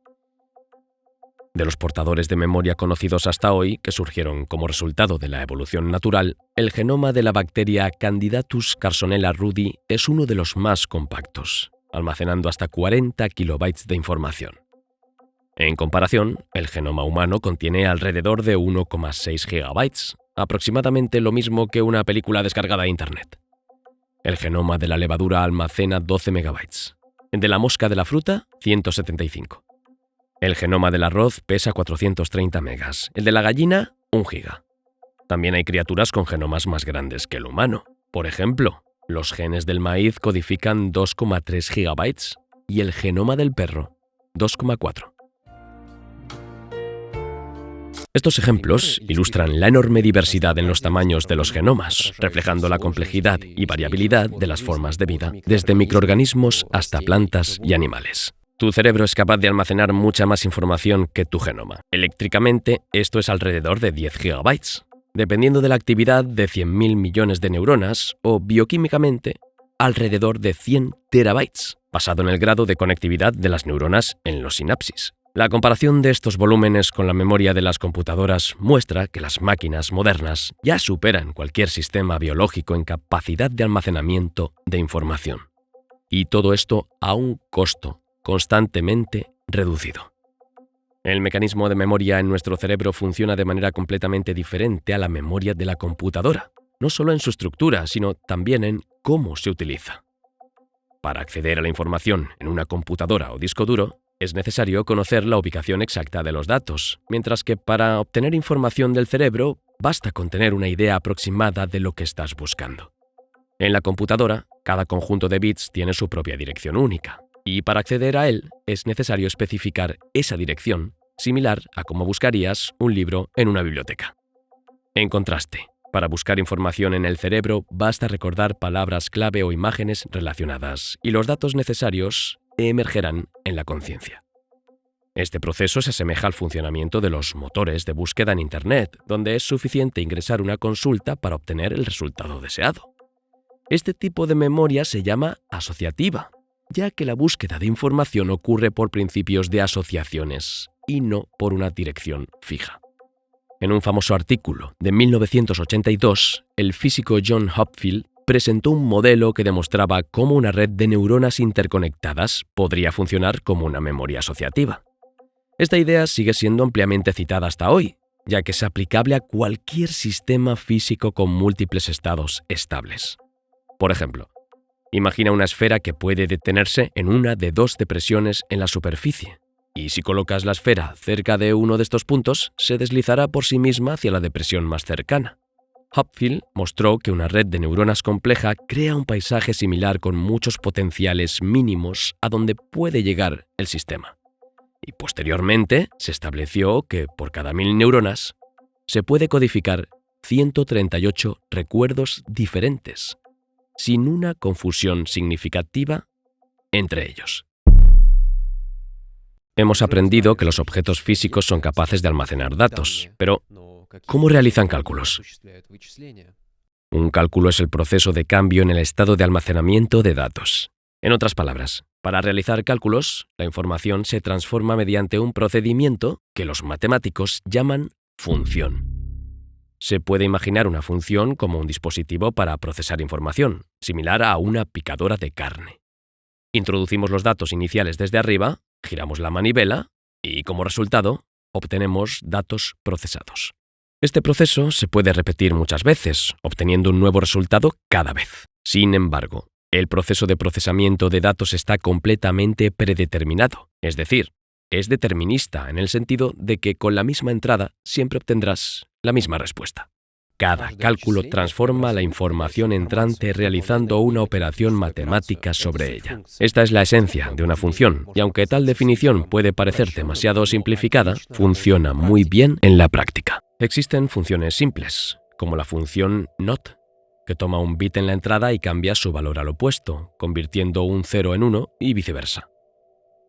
De los portadores de memoria conocidos hasta hoy, que surgieron como resultado de la evolución natural, el genoma de la bacteria Candidatus Carsonella rudi es uno de los más compactos, almacenando hasta 40 kilobytes de información. En comparación, el genoma humano contiene alrededor de 1,6 gigabytes, aproximadamente lo mismo que una película descargada de Internet. El genoma de la levadura almacena 12 megabytes, el de la mosca de la fruta, 175. El genoma del arroz pesa 430 megas, el de la gallina, 1 giga. También hay criaturas con genomas más grandes que el humano. Por ejemplo, los genes del maíz codifican 2,3 gigabytes y el genoma del perro, 2,4. Estos ejemplos ilustran la enorme diversidad en los tamaños de los genomas, reflejando la complejidad y variabilidad de las formas de vida, desde microorganismos hasta plantas y animales. Tu cerebro es capaz de almacenar mucha más información que tu genoma. Eléctricamente, esto es alrededor de 10 gigabytes, dependiendo de la actividad de 100.000 millones de neuronas, o bioquímicamente, alrededor de 100 terabytes, basado en el grado de conectividad de las neuronas en los sinapsis. La comparación de estos volúmenes con la memoria de las computadoras muestra que las máquinas modernas ya superan cualquier sistema biológico en capacidad de almacenamiento de información. Y todo esto a un costo constantemente reducido. El mecanismo de memoria en nuestro cerebro funciona de manera completamente diferente a la memoria de la computadora, no solo en su estructura, sino también en cómo se utiliza. Para acceder a la información en una computadora o disco duro, es necesario conocer la ubicación exacta de los datos, mientras que para obtener información del cerebro, basta con tener una idea aproximada de lo que estás buscando. En la computadora, cada conjunto de bits tiene su propia dirección única, y para acceder a él es necesario especificar esa dirección, similar a cómo buscarías un libro en una biblioteca. En contraste, para buscar información en el cerebro basta recordar palabras clave o imágenes relacionadas, y los datos necesarios emergerán en la conciencia. Este proceso se asemeja al funcionamiento de los motores de búsqueda en Internet, donde es suficiente ingresar una consulta para obtener el resultado deseado. Este tipo de memoria se llama asociativa, ya que la búsqueda de información ocurre por principios de asociaciones y no por una dirección fija. En un famoso artículo de 1982, el físico John Hopfield presentó un modelo que demostraba cómo una red de neuronas interconectadas podría funcionar como una memoria asociativa. Esta idea sigue siendo ampliamente citada hasta hoy, ya que es aplicable a cualquier sistema físico con múltiples estados estables. Por ejemplo, imagina una esfera que puede detenerse en una de dos depresiones en la superficie, y si colocas la esfera cerca de uno de estos puntos, se deslizará por sí misma hacia la depresión más cercana. Hopfield mostró que una red de neuronas compleja crea un paisaje similar con muchos potenciales mínimos a donde puede llegar el sistema. Y posteriormente se estableció que por cada 1000 neuronas se puede codificar 138 recuerdos diferentes, sin una confusión significativa entre ellos. Hemos aprendido que los objetos físicos son capaces de almacenar datos, pero ¿cómo realizan cálculos? Un cálculo es el proceso de cambio en el estado de almacenamiento de datos. En otras palabras, para realizar cálculos, la información se transforma mediante un procedimiento que los matemáticos llaman función. Se puede imaginar una función como un dispositivo para procesar información, similar a una picadora de carne. Introducimos los datos iniciales desde arriba, giramos la manivela y, como resultado, obtenemos datos procesados. Este proceso se puede repetir muchas veces, obteniendo un nuevo resultado cada vez. Sin embargo, el proceso de procesamiento de datos está completamente predeterminado, es decir, es determinista en el sentido de que con la misma entrada siempre obtendrás la misma respuesta. Cada cálculo transforma la información entrante realizando una operación matemática sobre ella. Esta es la esencia de una función, y aunque tal definición puede parecer demasiado simplificada, funciona muy bien en la práctica. Existen funciones simples, como la función NOT, que toma un bit en la entrada y cambia su valor al opuesto, convirtiendo un 0 en 1 y viceversa.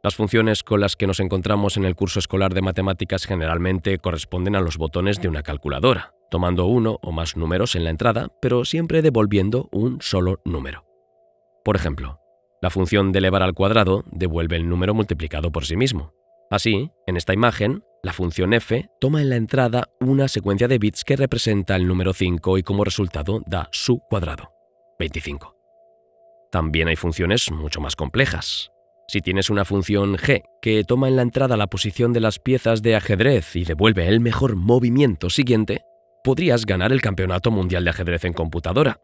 Las funciones con las que nos encontramos en el curso escolar de matemáticas generalmente corresponden a los botones de una calculadora, tomando uno o más números en la entrada, pero siempre devolviendo un solo número. Por ejemplo, la función de elevar al cuadrado devuelve el número multiplicado por sí mismo. Así, en esta imagen, la función f toma en la entrada una secuencia de bits que representa el número 5 y como resultado da su cuadrado, 25. También hay funciones mucho más complejas. Si tienes una función g que toma en la entrada la posición de las piezas de ajedrez y devuelve el mejor movimiento siguiente, podrías ganar el campeonato mundial de ajedrez en computadora.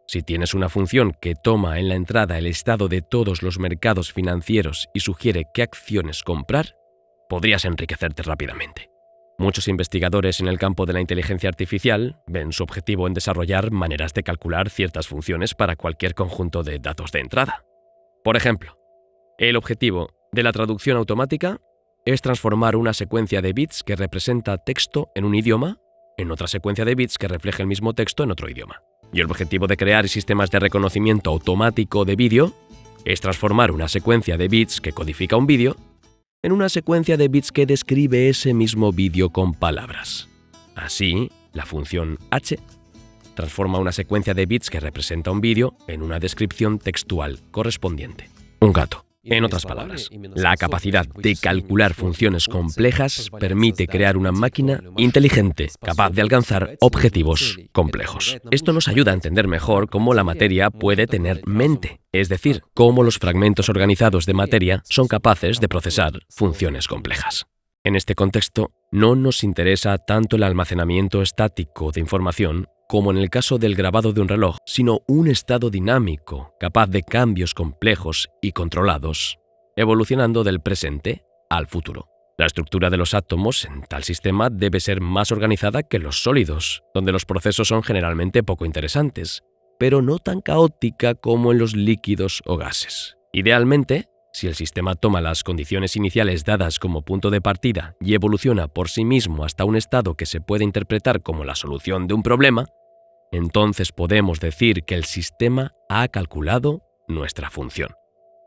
Si tienes una función que toma en la entrada el estado de todos los mercados financieros y sugiere qué acciones comprar, podrías enriquecerte rápidamente. Muchos investigadores en el campo de la inteligencia artificial ven su objetivo en desarrollar maneras de calcular ciertas funciones para cualquier conjunto de datos de entrada. Por ejemplo, el objetivo de la traducción automática es transformar una secuencia de bits que representa texto en un idioma en otra secuencia de bits que refleje el mismo texto en otro idioma. Y el objetivo de crear sistemas de reconocimiento automático de vídeo es transformar una secuencia de bits que codifica un vídeo en una secuencia de bits que describe ese mismo vídeo con palabras. Así, la función h transforma una secuencia de bits que representa un vídeo en una descripción textual correspondiente. Un gato. En otras palabras, la capacidad de calcular funciones complejas permite crear una máquina inteligente capaz de alcanzar objetivos complejos. Esto nos ayuda a entender mejor cómo la materia puede tener mente, es decir, cómo los fragmentos organizados de materia son capaces de procesar funciones complejas. En este contexto, no nos interesa tanto el almacenamiento estático de información como en el caso del grabado de un reloj, sino un estado dinámico, capaz de cambios complejos y controlados, evolucionando del presente al futuro. La estructura de los átomos en tal sistema debe ser más organizada que los sólidos, donde los procesos son generalmente poco interesantes, pero no tan caótica como en los líquidos o gases. Idealmente, si el sistema toma las condiciones iniciales dadas como punto de partida y evoluciona por sí mismo hasta un estado que se puede interpretar como la solución de un problema, entonces podemos decir que el sistema ha calculado nuestra función.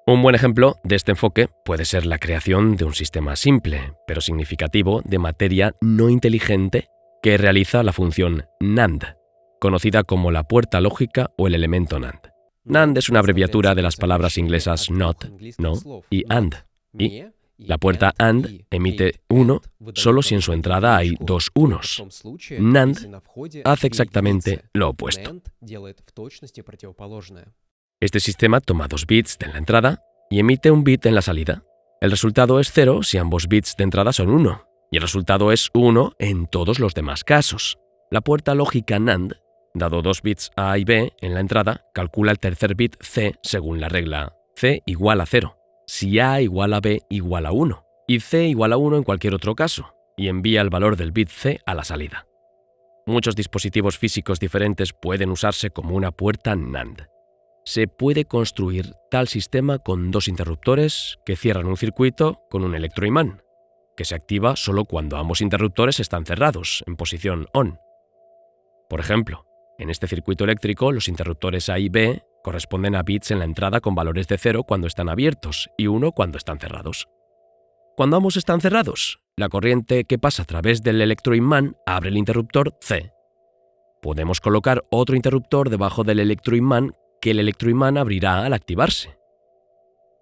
Un buen ejemplo de este enfoque puede ser la creación de un sistema simple, pero significativo, de materia no inteligente que realiza la función NAND, conocida como la puerta lógica o el elemento NAND. NAND es una abreviatura de las palabras inglesas not, no, y AND, y, La puerta AND emite 1 solo si en su entrada hay dos unos. NAND hace exactamente lo opuesto. Este sistema toma 2 bits de la entrada y emite un bit en la salida. El resultado es 0 si ambos bits de entrada son 1, y el resultado es 1 en todos los demás casos. La puerta lógica NAND, dado 2 bits A y B en la entrada, calcula el tercer bit C según la regla C igual a 0, si A igual a B igual a 1, y C igual a 1 en cualquier otro caso, y envía el valor del bit C a la salida. Muchos dispositivos físicos diferentes pueden usarse como una puerta NAND. Se puede construir tal sistema con 2 interruptores que cierran un circuito con un electroimán, que se activa solo cuando ambos interruptores están cerrados, en posición ON. Por ejemplo, en este circuito eléctrico, los interruptores A y B corresponden a bits en la entrada con valores de 0 cuando están abiertos y 1 cuando están cerrados. Cuando ambos están cerrados, la corriente que pasa a través del electroimán abre el interruptor C. Podemos colocar otro interruptor debajo del electroimán que el electroimán abrirá al activarse.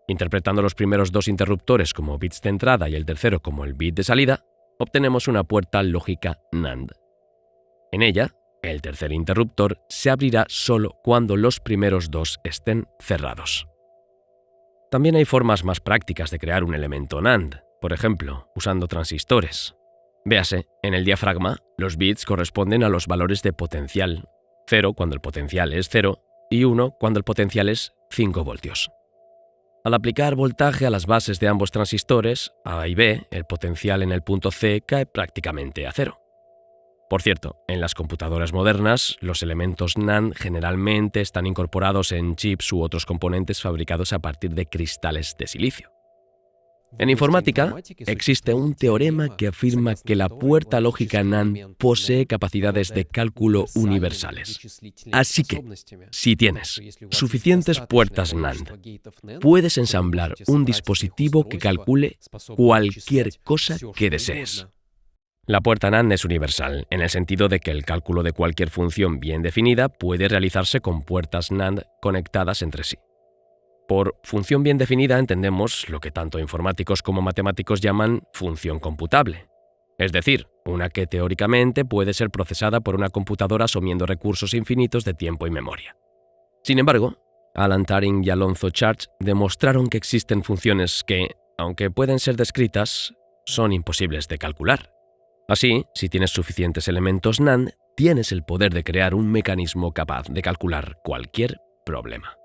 Interpretando los primeros 2 interruptores como bits de entrada y el tercero como el bit de salida, obtenemos una puerta lógica NAND. En ella, el tercer interruptor se abrirá solo cuando los primeros 2 estén cerrados. También hay formas más prácticas de crear un elemento NAND, por ejemplo, usando transistores. Véase, en el diafragma, los bits corresponden a los valores de potencial, 0 cuando el potencial es 0 y 1 cuando el potencial es 5 voltios. Al aplicar voltaje a las bases de ambos transistores, A y B, el potencial en el punto C cae prácticamente a 0. Por cierto, en las computadoras modernas, los elementos NAND generalmente están incorporados en chips u otros componentes fabricados a partir de cristales de silicio. En informática, existe un teorema que afirma que la puerta lógica NAND posee capacidades de cálculo universales. Así que, si tienes suficientes puertas NAND, puedes ensamblar un dispositivo que calcule cualquier cosa que desees. La puerta NAND es universal, en el sentido de que el cálculo de cualquier función bien definida puede realizarse con puertas NAND conectadas entre sí. Por función bien definida entendemos lo que tanto informáticos como matemáticos llaman función computable, es decir, una que teóricamente puede ser procesada por una computadora asumiendo recursos infinitos de tiempo y memoria. Sin embargo, Alan Turing y Alonzo Church demostraron que existen funciones que, aunque pueden ser descritas, son imposibles de calcular. Así, si tienes suficientes elementos NAND, tienes el poder de crear un mecanismo capaz de calcular cualquier problema.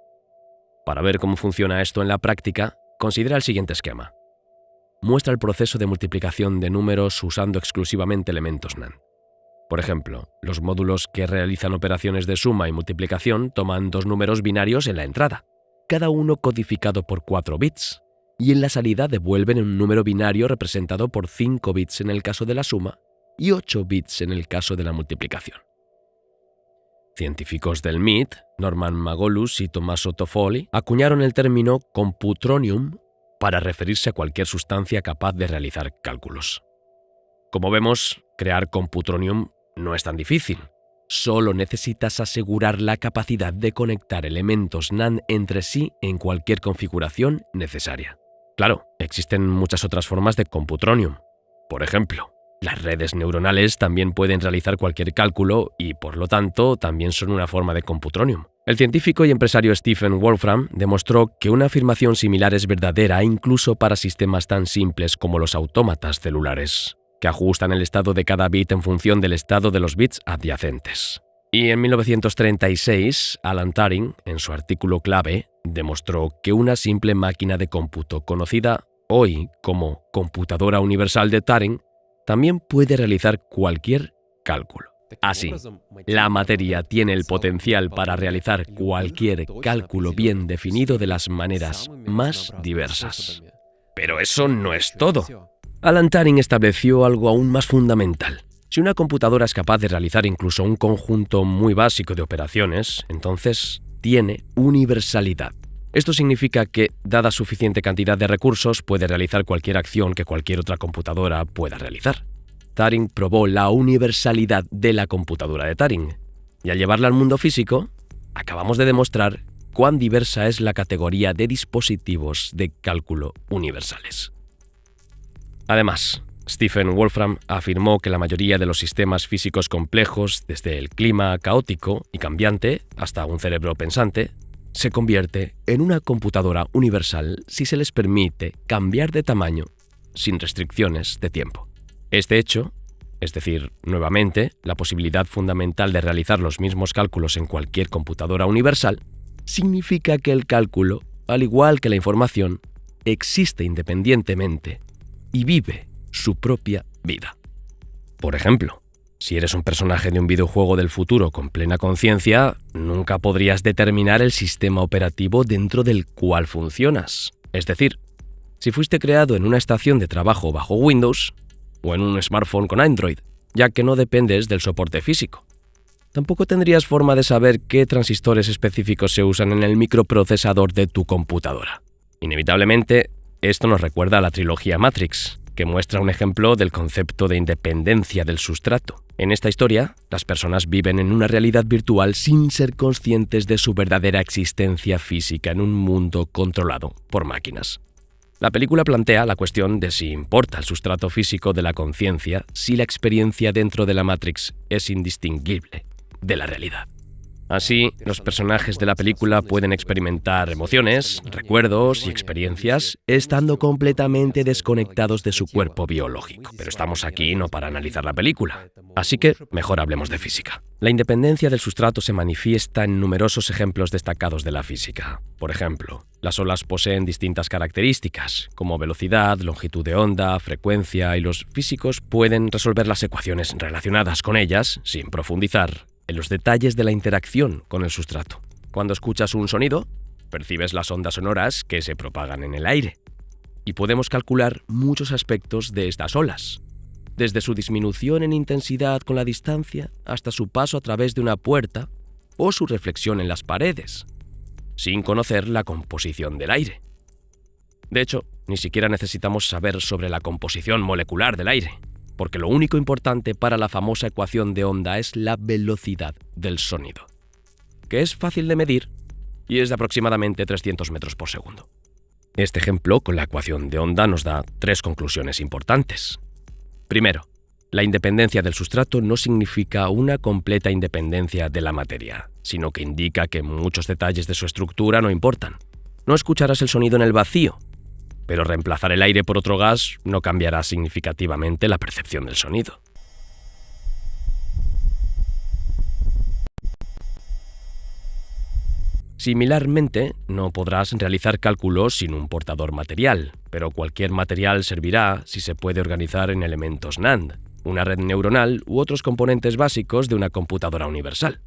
Para ver cómo funciona esto en la práctica, considera el siguiente esquema. Muestra el proceso de multiplicación de números usando exclusivamente elementos NAND. Por ejemplo, los módulos que realizan operaciones de suma y multiplicación toman 2 números binarios en la entrada, cada uno codificado por 4 bits, y en la salida devuelven un número binario representado por 5 bits en el caso de la suma y 8 bits en el caso de la multiplicación. Científicos del MIT, Norman Margolis y Tommaso Toffoli, acuñaron el término computronium para referirse a cualquier sustancia capaz de realizar cálculos. Como vemos, crear computronium no es tan difícil. Solo necesitas asegurar la capacidad de conectar elementos NAND entre sí en cualquier configuración necesaria. Claro, existen muchas otras formas de computronium. Por ejemplo, las redes neuronales también pueden realizar cualquier cálculo y, por lo tanto, también son una forma de computronium. El científico y empresario Stephen Wolfram demostró que una afirmación similar es verdadera incluso para sistemas tan simples como los autómatas celulares, que ajustan el estado de cada bit en función del estado de los bits adyacentes. Y en 1936, Alan Turing, en su artículo clave, demostró que una simple máquina de cómputo conocida hoy como computadora universal de Turing también puede realizar cualquier cálculo. Así, la materia tiene el potencial para realizar cualquier cálculo bien definido de las maneras más diversas. Pero eso no es todo. Alan Turing estableció algo aún más fundamental. Si una computadora es capaz de realizar incluso un conjunto muy básico de operaciones, entonces tiene universalidad. Esto significa que, dada suficiente cantidad de recursos, puede realizar cualquier acción que cualquier otra computadora pueda realizar. Turing probó la universalidad de la computadora de Turing, y al llevarla al mundo físico, acabamos de demostrar cuán diversa es la categoría de dispositivos de cálculo universales. Además, Stephen Wolfram afirmó que la mayoría de los sistemas físicos complejos, desde el clima caótico y cambiante hasta un cerebro pensante, se convierte en una computadora universal si se les permite cambiar de tamaño sin restricciones de tiempo. Este hecho, es decir, nuevamente, la posibilidad fundamental de realizar los mismos cálculos en cualquier computadora universal, significa que el cálculo, al igual que la información, existe independientemente y vive su propia vida. Por ejemplo, si eres un personaje de un videojuego del futuro con plena conciencia, nunca podrías determinar el sistema operativo dentro del cual funcionas. Es decir, si fuiste creado en una estación de trabajo bajo Windows o en un smartphone con Android, ya que no dependes del soporte físico. Tampoco tendrías forma de saber qué transistores específicos se usan en el microprocesador de tu computadora. Inevitablemente, esto nos recuerda a la trilogía Matrix, que muestra un ejemplo del concepto de independencia del sustrato. En esta historia, las personas viven en una realidad virtual sin ser conscientes de su verdadera existencia física en un mundo controlado por máquinas. La película plantea la cuestión de si importa el sustrato físico de la conciencia si la experiencia dentro de la Matrix es indistinguible de la realidad. Así, los personajes de la película pueden experimentar emociones, recuerdos y experiencias estando completamente desconectados de su cuerpo biológico. Pero estamos aquí no para analizar la película, así que mejor hablemos de física. La independencia del sustrato se manifiesta en numerosos ejemplos destacados de la física. Por ejemplo, las olas poseen distintas características, como velocidad, longitud de onda, frecuencia, y los físicos pueden resolver las ecuaciones relacionadas con ellas sin profundizar en los detalles de la interacción con el sustrato. Cuando escuchas un sonido, percibes las ondas sonoras que se propagan en el aire. Y podemos calcular muchos aspectos de estas olas, desde su disminución en intensidad con la distancia hasta su paso a través de una puerta o su reflexión en las paredes, sin conocer la composición del aire. De hecho, ni siquiera necesitamos saber sobre la composición molecular del aire, porque lo único importante para la famosa ecuación de onda es la velocidad del sonido, que es fácil de medir y es de aproximadamente 300 metros por segundo. Este ejemplo con la ecuación de onda nos da 3 conclusiones importantes. Primero, la independencia del sustrato no significa una completa independencia de la materia, sino que indica que muchos detalles de su estructura no importan. No escucharás el sonido en el vacío, pero reemplazar el aire por otro gas no cambiará significativamente la percepción del sonido. Similarmente, no podrás realizar cálculos sin un portador material, pero cualquier material servirá si se puede organizar en elementos NAND, una red neuronal u otros componentes básicos de una computadora universal.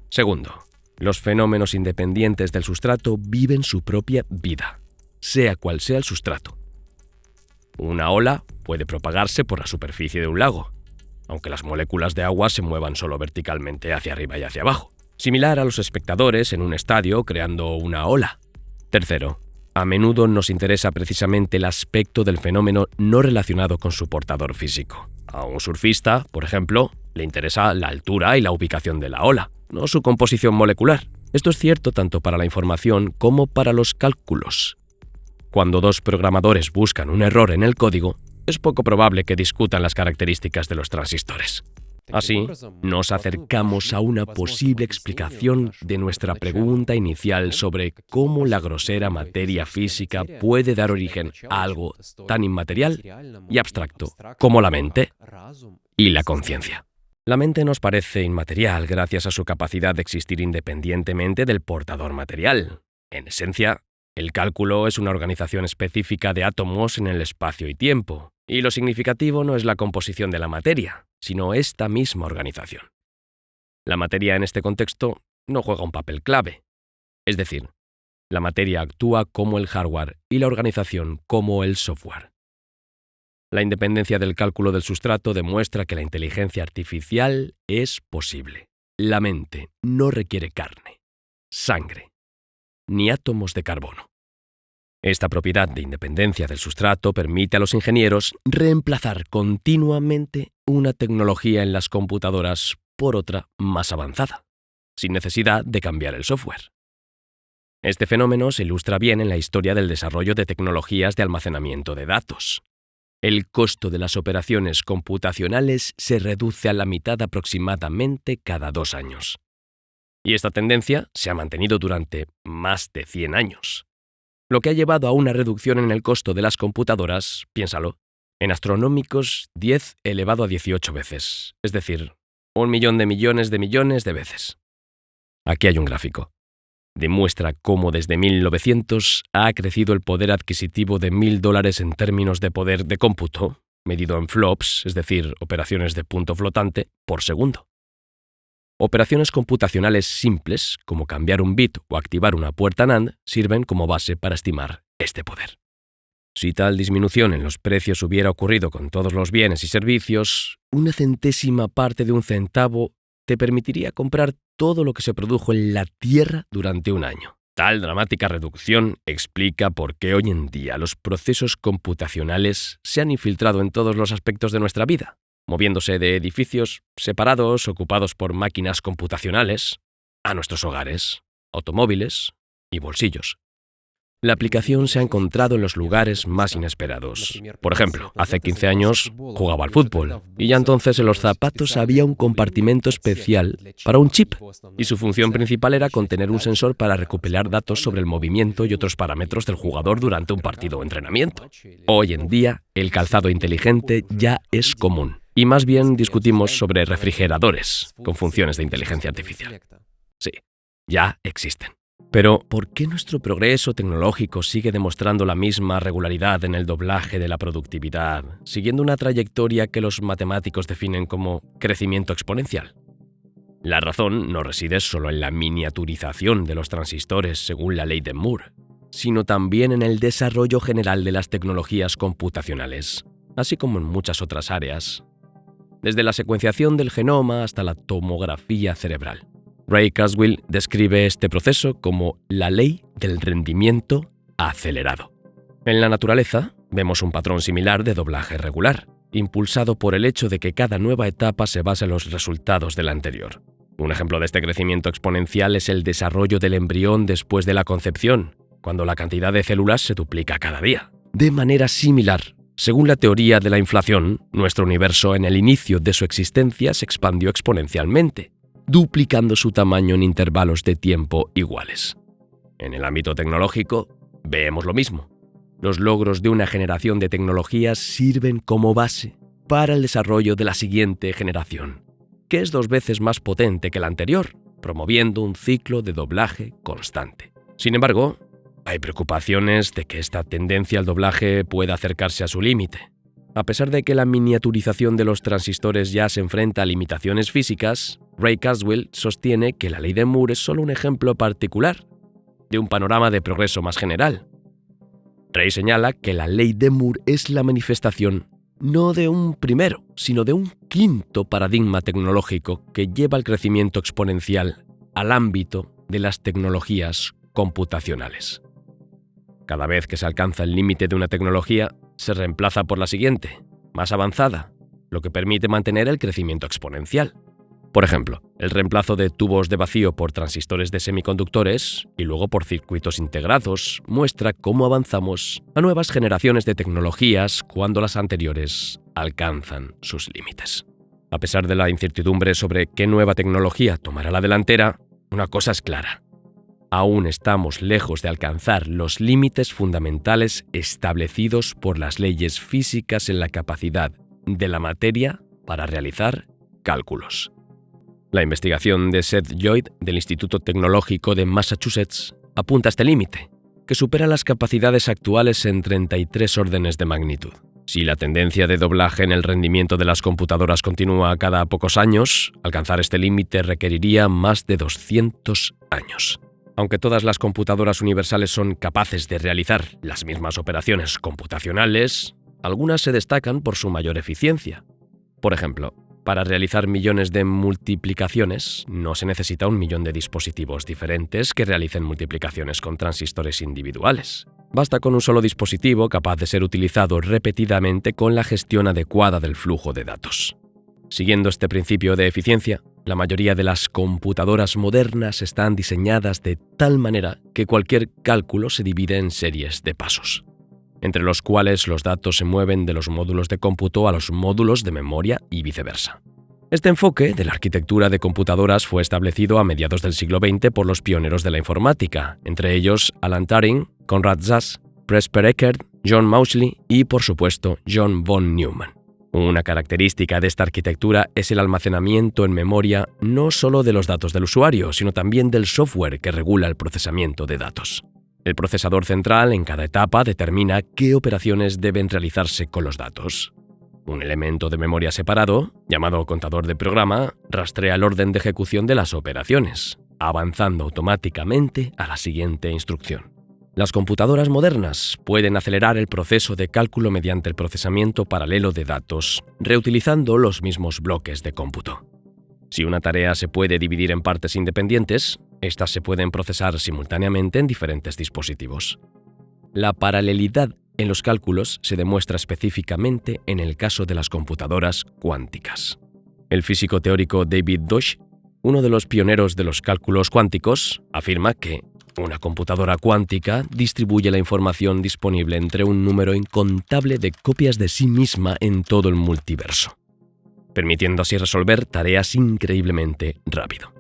Segundo, los fenómenos independientes del sustrato viven su propia vida, sea cual sea el sustrato. Una ola puede propagarse por la superficie de un lago, aunque las moléculas de agua se muevan solo verticalmente hacia arriba y hacia abajo, similar a los espectadores en un estadio creando una ola. Tercero, a menudo nos interesa precisamente el aspecto del fenómeno no relacionado con su portador físico. A un surfista, por ejemplo, le interesa la altura y la ubicación de la ola, no su composición molecular. Esto es cierto tanto para la información como para los cálculos. Cuando 2 programadores buscan un error en el código, es poco probable que discutan las características de los transistores. Así, nos acercamos a una posible explicación de nuestra pregunta inicial sobre cómo la grosera materia física puede dar origen a algo tan inmaterial y abstracto como la mente y la conciencia. La mente nos parece inmaterial gracias a su capacidad de existir independientemente del portador material. En esencia, el cálculo es una organización específica de átomos en el espacio y tiempo, y lo significativo no es la composición de la materia, sino esta misma organización. La materia en este contexto no juega un papel clave, es decir, la materia actúa como el hardware y la organización como el software. La independencia del cálculo del sustrato demuestra que la inteligencia artificial es posible. La mente no requiere carne, sangre, ni átomos de carbono. Esta propiedad de independencia del sustrato permite a los ingenieros reemplazar continuamente una tecnología en las computadoras por otra más avanzada, sin necesidad de cambiar el software. Este fenómeno se ilustra bien en la historia del desarrollo de tecnologías de almacenamiento de datos. el costo de las operaciones computacionales se reduce a la mitad aproximadamente cada 2 años. Y esta tendencia se ha mantenido durante más de 100 años. Lo que ha llevado a una reducción en el costo de las computadoras, piénsalo, en astronómicos 10 elevado a 18 veces, es decir, 1.000.000 de millones de veces. Aquí hay un gráfico. Demuestra cómo desde 1900 ha crecido el poder adquisitivo de $1.000 en términos de poder de cómputo, medido en flops, es decir, operaciones de punto flotante, por segundo. Operaciones computacionales simples, como cambiar un bit o activar una puerta NAND, sirven como base para estimar este poder. Si tal disminución en los precios hubiera ocurrido con todos los bienes y servicios, una centésima parte de un centavo te permitiría comprar todo lo que se produjo en la Tierra durante un año. Tal dramática reducción explica por qué hoy en día los procesos computacionales se han infiltrado en todos los aspectos de nuestra vida, moviéndose de edificios separados ocupados por máquinas computacionales a nuestros hogares, automóviles y bolsillos. La aplicación se ha encontrado en los lugares más inesperados. Por ejemplo, hace 15 años jugaba al fútbol y ya entonces en los zapatos había un compartimento especial para un chip y su función principal era contener un sensor para recopilar datos sobre el movimiento y otros parámetros del jugador durante un partido o entrenamiento. Hoy en día, el calzado inteligente ya es común y más bien discutimos sobre refrigeradores con funciones de inteligencia artificial. Sí, ya existen. Pero, ¿por qué nuestro progreso tecnológico sigue demostrando la misma regularidad en el doblaje de la productividad, siguiendo una trayectoria que los matemáticos definen como crecimiento exponencial? La razón no reside solo en la miniaturización de los transistores según la ley de Moore, sino también en el desarrollo general de las tecnologías computacionales, así como en muchas otras áreas, desde la secuenciación del genoma hasta la tomografía cerebral. Ray Kurzweil describe este proceso como la ley del rendimiento acelerado. En la naturaleza, vemos un patrón similar de doblaje regular, impulsado por el hecho de que cada nueva etapa se basa en los resultados de la anterior. Un ejemplo de este crecimiento exponencial es el desarrollo del embrión después de la concepción, cuando la cantidad de células se duplica cada día. De manera similar, según la teoría de la inflación, nuestro universo en el inicio de su existencia se expandió exponencialmente, duplicando su tamaño en intervalos de tiempo iguales. En el ámbito tecnológico, vemos lo mismo. Los logros de una generación de tecnologías sirven como base para el desarrollo de la siguiente generación, que es 2 veces más potente que la anterior, promoviendo un ciclo de doblaje constante. Sin embargo, hay preocupaciones de que esta tendencia al doblaje pueda acercarse a su límite. A pesar de que la miniaturización de los transistores ya se enfrenta a limitaciones físicas, Ray Kurzweil sostiene que la ley de Moore es solo un ejemplo particular de un panorama de progreso más general. Ray señala que la ley de Moore es la manifestación no de un primero, sino de un quinto paradigma tecnológico que lleva el crecimiento exponencial al ámbito de las tecnologías computacionales. Cada vez que se alcanza el límite de una tecnología, se reemplaza por la siguiente, más avanzada, lo que permite mantener el crecimiento exponencial. Por ejemplo, el reemplazo de tubos de vacío por transistores de semiconductores y luego por circuitos integrados muestra cómo avanzamos a nuevas generaciones de tecnologías cuando las anteriores alcanzan sus límites. A pesar de la incertidumbre sobre qué nueva tecnología tomará la delantera, una cosa es clara. Aún estamos lejos de alcanzar los límites fundamentales establecidos por las leyes físicas en la capacidad de la materia para realizar cálculos. La investigación de Seth Lloyd del Instituto Tecnológico de Massachusetts apunta a este límite, que supera las capacidades actuales en 33 órdenes de magnitud. Si la tendencia de doblaje en el rendimiento de las computadoras continúa cada pocos años, alcanzar este límite requeriría más de 200 años. Aunque todas las computadoras universales son capaces de realizar las mismas operaciones computacionales, algunas se destacan por su mayor eficiencia. Por ejemplo, para realizar millones de multiplicaciones, no se necesita 1.000.000 de dispositivos diferentes que realicen multiplicaciones con transistores individuales. Basta con un solo dispositivo capaz de ser utilizado repetidamente con la gestión adecuada del flujo de datos. Siguiendo este principio de eficiencia, la mayoría de las computadoras modernas están diseñadas de tal manera que cualquier cálculo se divide en series de pasos. entre los cuales los datos se mueven de los módulos de cómputo a los módulos de memoria y viceversa. Este enfoque de la arquitectura de computadoras fue establecido a mediados del siglo XX por los pioneros de la informática, entre ellos Alan Turing, Konrad Zuse, Presper Eckert, John Mauchly y, por supuesto, John von Neumann. Una característica de esta arquitectura es el almacenamiento en memoria no solo de los datos del usuario, sino también del software que regula el procesamiento de datos. El procesador central en cada etapa determina qué operaciones deben realizarse con los datos. Un elemento de memoria separado, llamado contador de programa, rastrea el orden de ejecución de las operaciones, avanzando automáticamente a la siguiente instrucción. Las computadoras modernas pueden acelerar el proceso de cálculo mediante el procesamiento paralelo de datos, reutilizando los mismos bloques de cómputo. Si una tarea se puede dividir en partes independientes, estas se pueden procesar simultáneamente en diferentes dispositivos. La paralelidad en los cálculos se demuestra específicamente en el caso de las computadoras cuánticas. El físico teórico David Deutsch, uno de los pioneros de los cálculos cuánticos, afirma que una computadora cuántica distribuye la información disponible entre un número incontable de copias de sí misma en todo el multiverso, permitiendo así resolver tareas increíblemente rápido.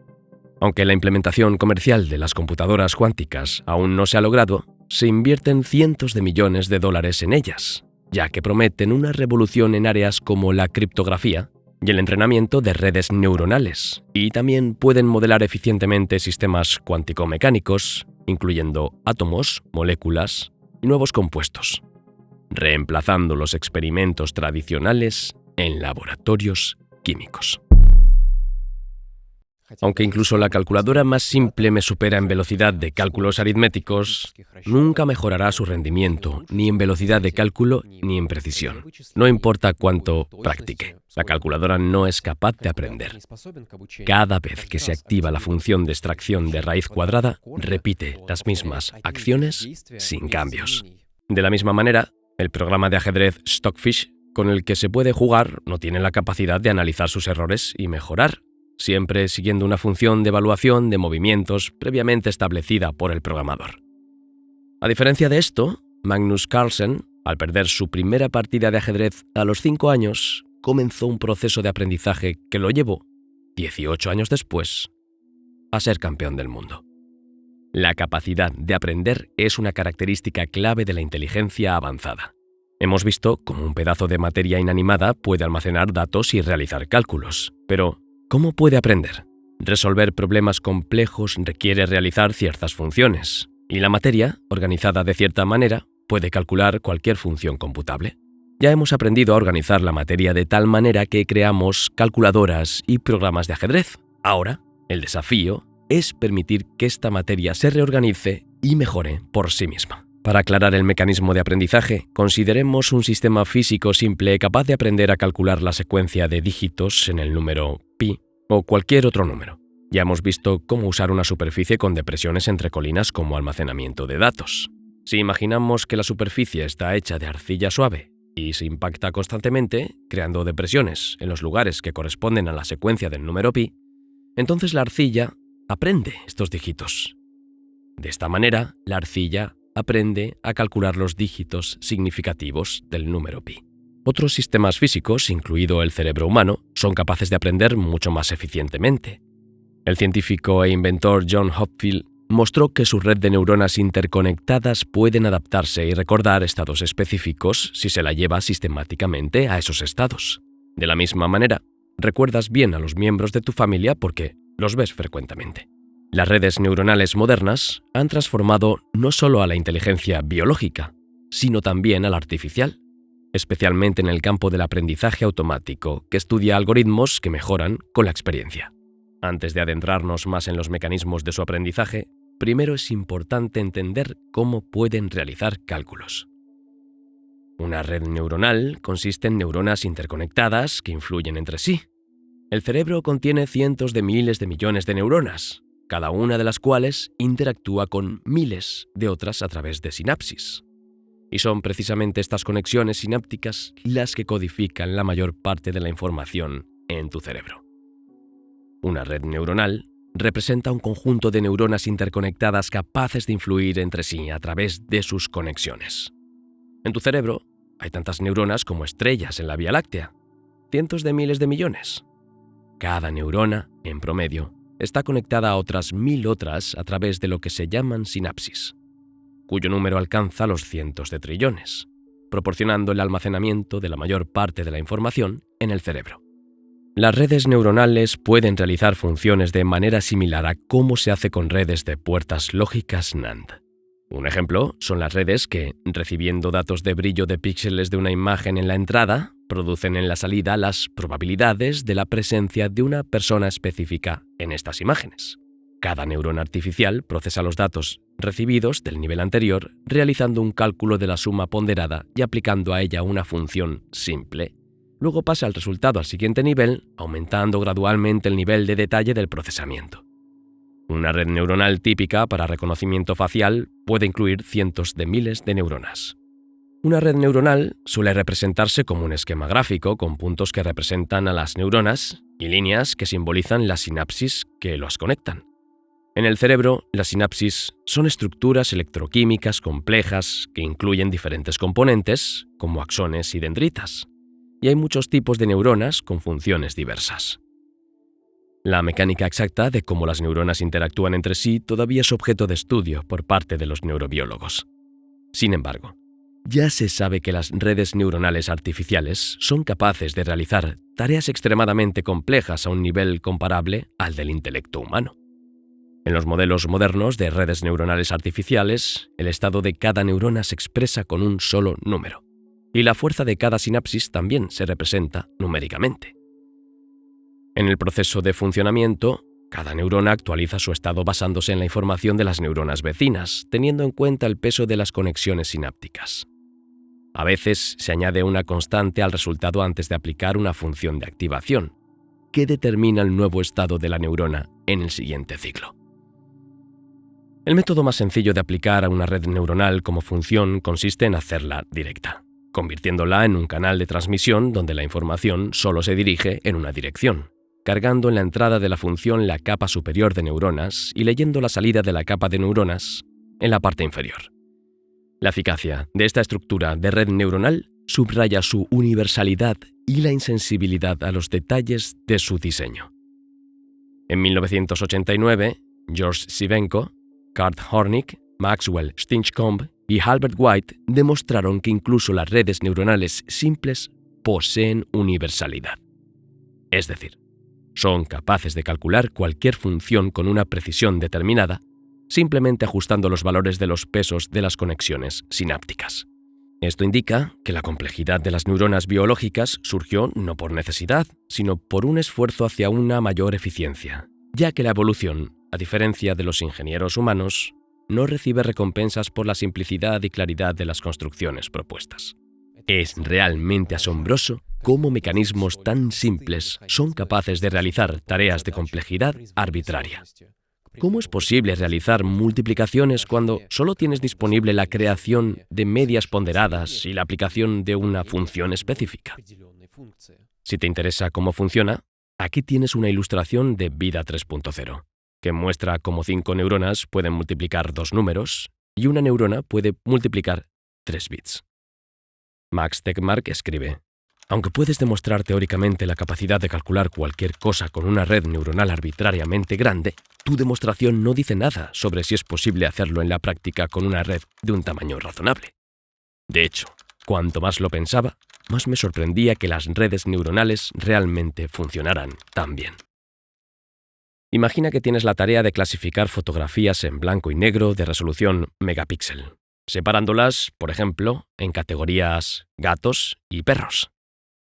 Aunque la implementación comercial de las computadoras cuánticas aún no se ha logrado, se invierten cientos de millones de dólares en ellas, ya que prometen una revolución en áreas como la criptografía y el entrenamiento de redes neuronales, y también pueden modelar eficientemente sistemas cuántico-mecánicos, incluyendo átomos, moléculas y nuevos compuestos, reemplazando los experimentos tradicionales en laboratorios químicos. Aunque incluso la calculadora más simple me supera en velocidad de cálculos aritméticos, nunca mejorará su rendimiento, ni en velocidad de cálculo ni en precisión. No importa cuánto practique, la calculadora no es capaz de aprender. Cada vez que se activa la función de extracción de raíz cuadrada, repite las mismas acciones sin cambios. De la misma manera, el programa de ajedrez Stockfish con el que se puede jugar no tiene la capacidad de analizar sus errores y mejorar, siempre siguiendo una función de evaluación de movimientos previamente establecida por el programador. A diferencia de esto, Magnus Carlsen, al perder su primera partida de ajedrez a los 5 años, comenzó un proceso de aprendizaje que lo llevó, 18 años después, a ser campeón del mundo. La capacidad de aprender es una característica clave de la inteligencia avanzada. Hemos visto cómo un pedazo de materia inanimada puede almacenar datos y realizar cálculos, pero ¿cómo puede aprender? Resolver problemas complejos requiere realizar ciertas funciones, y la materia, organizada de cierta manera, puede calcular cualquier función computable. Ya hemos aprendido a organizar la materia de tal manera que creamos calculadoras y programas de ajedrez. Ahora, el desafío es permitir que esta materia se reorganice y mejore por sí misma. Para aclarar el mecanismo de aprendizaje, consideremos un sistema físico simple capaz de aprender a calcular la secuencia de dígitos en el número pi o cualquier otro número. Ya hemos visto cómo usar una superficie con depresiones entre colinas como almacenamiento de datos. Si imaginamos que la superficie está hecha de arcilla suave y se impacta constantemente, creando depresiones en los lugares que corresponden a la secuencia del número pi, entonces la arcilla aprende estos dígitos. De esta manera, la arcilla aprende a calcular los dígitos significativos del número pi. Otros sistemas físicos, incluido el cerebro humano, son capaces de aprender mucho más eficientemente. El científico e inventor John Hopfield mostró que su red de neuronas interconectadas pueden adaptarse y recordar estados específicos si se la lleva sistemáticamente a esos estados. De la misma manera, recuerdas bien a los miembros de tu familia porque los ves frecuentemente. Las redes neuronales modernas han transformado no solo a la inteligencia biológica, sino también a la artificial, especialmente en el campo del aprendizaje automático, que estudia algoritmos que mejoran con la experiencia. Antes de adentrarnos más en los mecanismos de su aprendizaje, primero es importante entender cómo pueden realizar cálculos. Una red neuronal consiste en neuronas interconectadas que influyen entre sí. El cerebro contiene cientos de miles de millones de neuronas, cada una de las cuales interactúa con miles de otras a través de sinapsis. Y son precisamente estas conexiones sinápticas las que codifican la mayor parte de la información en tu cerebro. Una red neuronal representa un conjunto de neuronas interconectadas capaces de influir entre sí a través de sus conexiones. En tu cerebro hay tantas neuronas como estrellas en la Vía Láctea, cientos de miles de millones. Cada neurona, en promedio, está conectada a otras 1000 otras a través de lo que se llaman sinapsis, cuyo número alcanza los cientos de trillones, proporcionando el almacenamiento de la mayor parte de la información en el cerebro. Las redes neuronales pueden realizar funciones de manera similar a cómo se hace con redes de puertas lógicas NAND. Un ejemplo son las redes que, recibiendo datos de brillo de píxeles de una imagen en la entrada, producen en la salida las probabilidades de la presencia de una persona específica en estas imágenes. Cada neurona artificial procesa los datos recibidos del nivel anterior, realizando un cálculo de la suma ponderada y aplicando a ella una función simple. Luego pasa el resultado al siguiente nivel, aumentando gradualmente el nivel de detalle del procesamiento. Una red neuronal típica para reconocimiento facial puede incluir cientos de miles de neuronas. Una red neuronal suele representarse como un esquema gráfico con puntos que representan a las neuronas y líneas que simbolizan las sinapsis que las conectan. En el cerebro, las sinapsis son estructuras electroquímicas complejas que incluyen diferentes componentes, como axones y dendritas, y hay muchos tipos de neuronas con funciones diversas. La mecánica exacta de cómo las neuronas interactúan entre sí todavía es objeto de estudio por parte de los neurobiólogos. Sin embargo, ya se sabe que las redes neuronales artificiales son capaces de realizar tareas extremadamente complejas a un nivel comparable al del intelecto humano. En los modelos modernos de redes neuronales artificiales, el estado de cada neurona se expresa con un solo número, y la fuerza de cada sinapsis también se representa numéricamente. En el proceso de funcionamiento, cada neurona actualiza su estado basándose en la información de las neuronas vecinas, teniendo en cuenta el peso de las conexiones sinápticas. A veces se añade una constante al resultado antes de aplicar una función de activación, que determina el nuevo estado de la neurona en el siguiente ciclo. El método más sencillo de aplicar a una red neuronal como función consiste en hacerla directa, convirtiéndola en un canal de transmisión donde la información solo se dirige en una dirección, cargando en la entrada de la función la capa superior de neuronas y leyendo la salida de la capa de neuronas en la parte inferior. La eficacia de esta estructura de red neuronal subraya su universalidad y la insensibilidad a los detalles de su diseño. En 1989, George Sivenko, Kurt Hornick, Maxwell Stinchcomb y Albert White demostraron que incluso las redes neuronales simples poseen universalidad. Es decir, son capaces de calcular cualquier función con una precisión determinada, simplemente ajustando los valores de los pesos de las conexiones sinápticas. Esto indica que la complejidad de las neuronas biológicas surgió no por necesidad, sino por un esfuerzo hacia una mayor eficiencia, ya que la evolución, a diferencia de los ingenieros humanos, no recibe recompensas por la simplicidad y claridad de las construcciones propuestas. Es realmente asombroso cómo mecanismos tan simples son capaces de realizar tareas de complejidad arbitraria. ¿Cómo es posible realizar multiplicaciones cuando solo tienes disponible la creación de medias ponderadas y la aplicación de una función específica? Si te interesa cómo funciona, aquí tienes una ilustración de Vida 3.0, que muestra cómo 5 neuronas pueden multiplicar 2 números y una neurona puede multiplicar 3 bits. Max Tegmark escribe: aunque puedes demostrar teóricamente la capacidad de calcular cualquier cosa con una red neuronal arbitrariamente grande, tu demostración no dice nada sobre si es posible hacerlo en la práctica con una red de un tamaño razonable. De hecho, cuanto más lo pensaba, más me sorprendía que las redes neuronales realmente funcionaran tan bien. Imagina que tienes la tarea de clasificar fotografías en blanco y negro de resolución megapíxel, separándolas, por ejemplo, en categorías gatos y perros.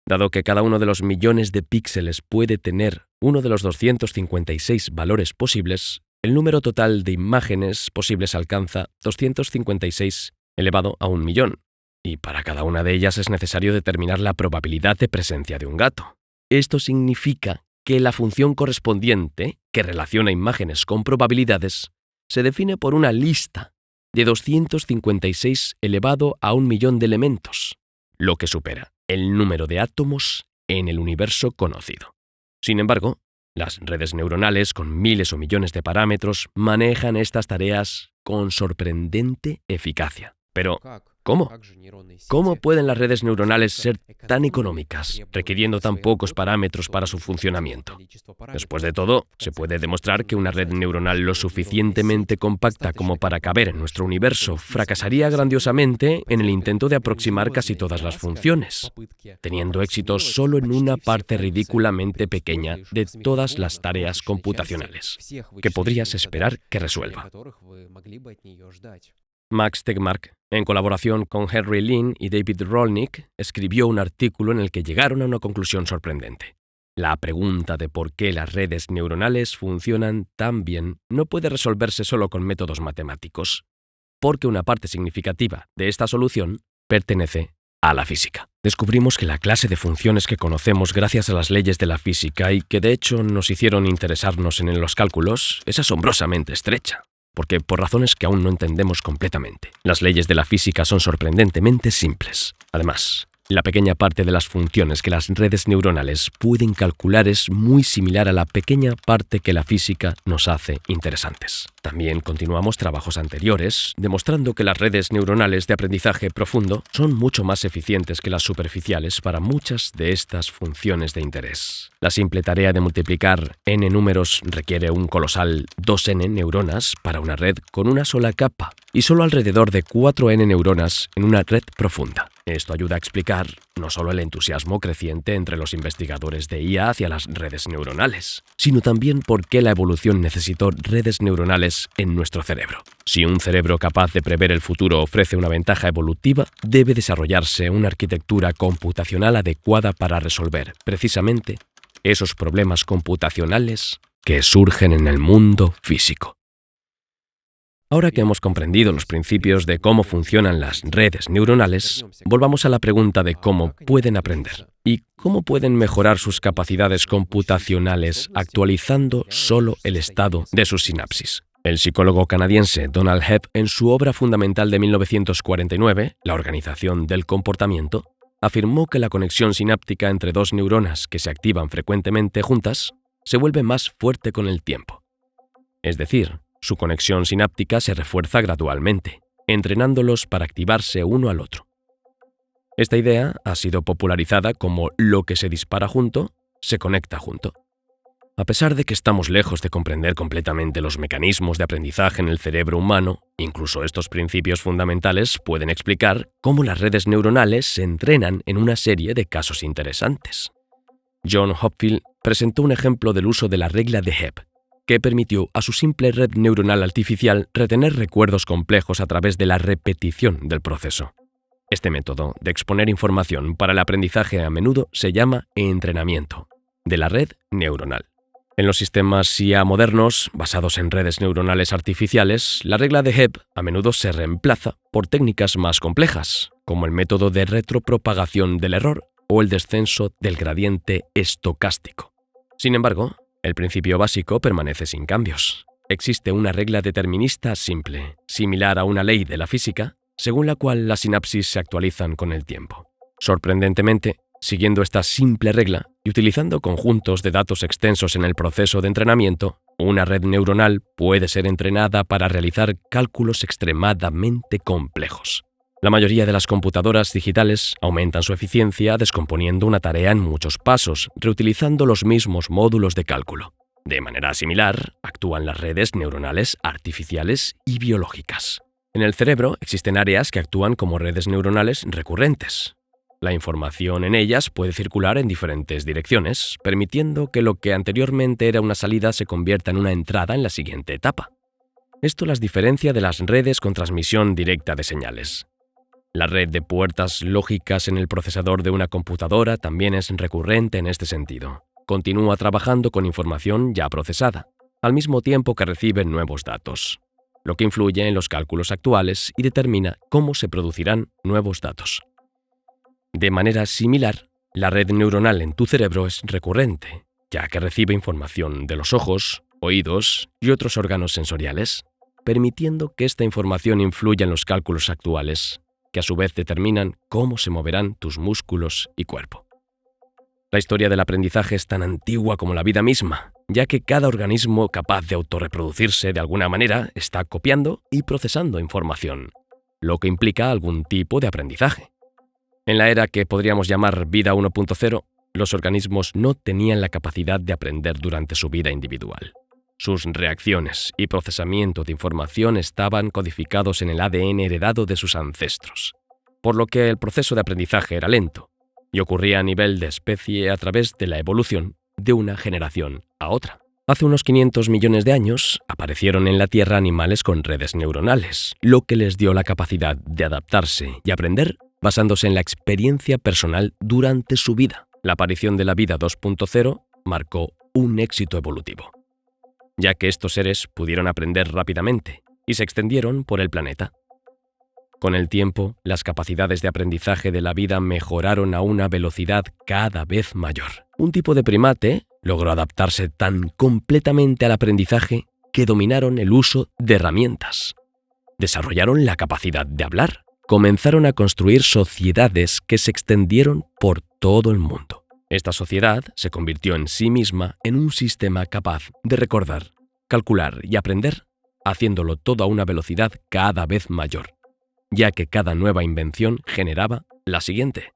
Dado que cada uno de los millones de píxeles puede tener uno de los 256 valores posibles, el número total de imágenes posibles alcanza 256 elevado a 1.000.000, y para cada una de ellas es necesario determinar la probabilidad de presencia de un gato. Esto significa que la función correspondiente, que relaciona imágenes con probabilidades, se define por una lista de 256 elevado a 1.000.000 de elementos, lo que supera el número de átomos en el universo conocido. Sin embargo, las redes neuronales con miles o millones de parámetros manejan estas tareas con sorprendente eficacia. Pero, ¿Cómo? ¿Cómo pueden las redes neuronales ser tan económicas, requiriendo tan pocos parámetros para su funcionamiento? Después de todo, se puede demostrar que una red neuronal lo suficientemente compacta como para caber en nuestro universo fracasaría grandiosamente en el intento de aproximar casi todas las funciones, teniendo éxito solo en una parte ridículamente pequeña de todas las tareas computacionales que podrías esperar que resuelva. Max Tegmark, en colaboración con Henry Lin y David Rolnick, escribió un artículo en el que llegaron a una conclusión sorprendente. La pregunta de por qué las redes neuronales funcionan tan bien no puede resolverse solo con métodos matemáticos, porque una parte significativa de esta solución pertenece a la física. Descubrimos que la clase de funciones que conocemos gracias a las leyes de la física y que de hecho nos hicieron interesarnos en los cálculos es asombrosamente estrecha, porque por razones que aún no entendemos completamente. Las leyes de la física son sorprendentemente simples. Además, la pequeña parte de las funciones que las redes neuronales pueden calcular es muy similar a la pequeña parte que la física nos hace interesantes. También continuamos trabajos anteriores, demostrando que las redes neuronales de aprendizaje profundo son mucho más eficientes que las superficiales para muchas de estas funciones de interés. La simple tarea de multiplicar n números requiere un colosal 2n neuronas para una red con una sola capa y solo alrededor de 4n neuronas en una red profunda. Esto ayuda a explicar no solo el entusiasmo creciente entre los investigadores de IA hacia las redes neuronales, sino también por qué la evolución necesitó redes neuronales en nuestro cerebro. Si un cerebro capaz de prever el futuro ofrece una ventaja evolutiva, debe desarrollarse una arquitectura computacional adecuada para resolver, precisamente, esos problemas computacionales que surgen en el mundo físico. Ahora que hemos comprendido los principios de cómo funcionan las redes neuronales, volvamos a la pregunta de cómo pueden aprender y cómo pueden mejorar sus capacidades computacionales actualizando solo el estado de sus sinapsis. El psicólogo canadiense Donald Hebb, en su obra fundamental de 1949, La organización del comportamiento, afirmó que la conexión sináptica entre dos neuronas que se activan frecuentemente juntas se vuelve más fuerte con el tiempo. Es decir, su conexión sináptica se refuerza gradualmente, entrenándolos para activarse uno al otro. Esta idea ha sido popularizada como lo que se dispara junto, se conecta junto. A pesar de que estamos lejos de comprender completamente los mecanismos de aprendizaje en el cerebro humano, incluso estos principios fundamentales pueden explicar cómo las redes neuronales se entrenan en una serie de casos interesantes. John Hopfield presentó un ejemplo del uso de la regla de Hebb, que permitió a su simple red neuronal artificial retener recuerdos complejos a través de la repetición del proceso. Este método de exponer información para el aprendizaje a menudo se llama entrenamiento de la red neuronal. En los sistemas IA modernos, basados en redes neuronales artificiales, la regla de Hebb a menudo se reemplaza por técnicas más complejas, como el método de retropropagación del error o el descenso del gradiente estocástico. Sin embargo, el principio básico permanece sin cambios. Existe una regla determinista simple, similar a una ley de la física, según la cual las sinapsis se actualizan con el tiempo. Sorprendentemente, siguiendo esta simple regla y utilizando conjuntos de datos extensos en el proceso de entrenamiento, una red neuronal puede ser entrenada para realizar cálculos extremadamente complejos. La mayoría de las computadoras digitales aumentan su eficiencia descomponiendo una tarea en muchos pasos, reutilizando los mismos módulos de cálculo. De manera similar, actúan las redes neuronales artificiales y biológicas. En el cerebro existen áreas que actúan como redes neuronales recurrentes. La información en ellas puede circular en diferentes direcciones, permitiendo que lo que anteriormente era una salida se convierta en una entrada en la siguiente etapa. Esto las diferencia de las redes con transmisión directa de señales. La red de puertas lógicas en el procesador de una computadora también es recurrente en este sentido. Continúa trabajando con información ya procesada, al mismo tiempo que recibe nuevos datos, lo que influye en los cálculos actuales y determina cómo se producirán nuevos datos. De manera similar, la red neuronal en tu cerebro es recurrente, ya que recibe información de los ojos, oídos y otros órganos sensoriales, permitiendo que esta información influya en los cálculos actuales, que a su vez determinan cómo se moverán tus músculos y cuerpo. La historia del aprendizaje es tan antigua como la vida misma, ya que cada organismo capaz de autorreproducirse de alguna manera está copiando y procesando información. lo que implica algún tipo de aprendizaje. En la era que podríamos llamar vida 1.0, los organismos no tenían la capacidad de aprender durante su vida individual. Sus reacciones y procesamiento de información estaban codificados en el ADN heredado de sus ancestros, por lo que el proceso de aprendizaje era lento y ocurría a nivel de especie a través de la evolución de una generación a otra. Hace unos 500 millones de años aparecieron en la Tierra animales con redes neuronales, lo que les dio la capacidad de adaptarse y aprender basándose en la experiencia personal durante su vida. La aparición de la vida 2.0 marcó un éxito evolutivo, ya que estos seres pudieron aprender rápidamente y se extendieron por el planeta. Con el tiempo, las capacidades de aprendizaje de la vida mejoraron a una velocidad cada vez mayor. Un tipo de primate logró adaptarse tan completamente al aprendizaje que dominaron el uso de herramientas. Desarrollaron la capacidad de hablar. Comenzaron a construir sociedades que se extendieron por todo el mundo. Esta sociedad se convirtió en sí misma en un sistema capaz de recordar, calcular y aprender, haciéndolo todo a una velocidad cada vez mayor, ya que cada nueva invención generaba la siguiente.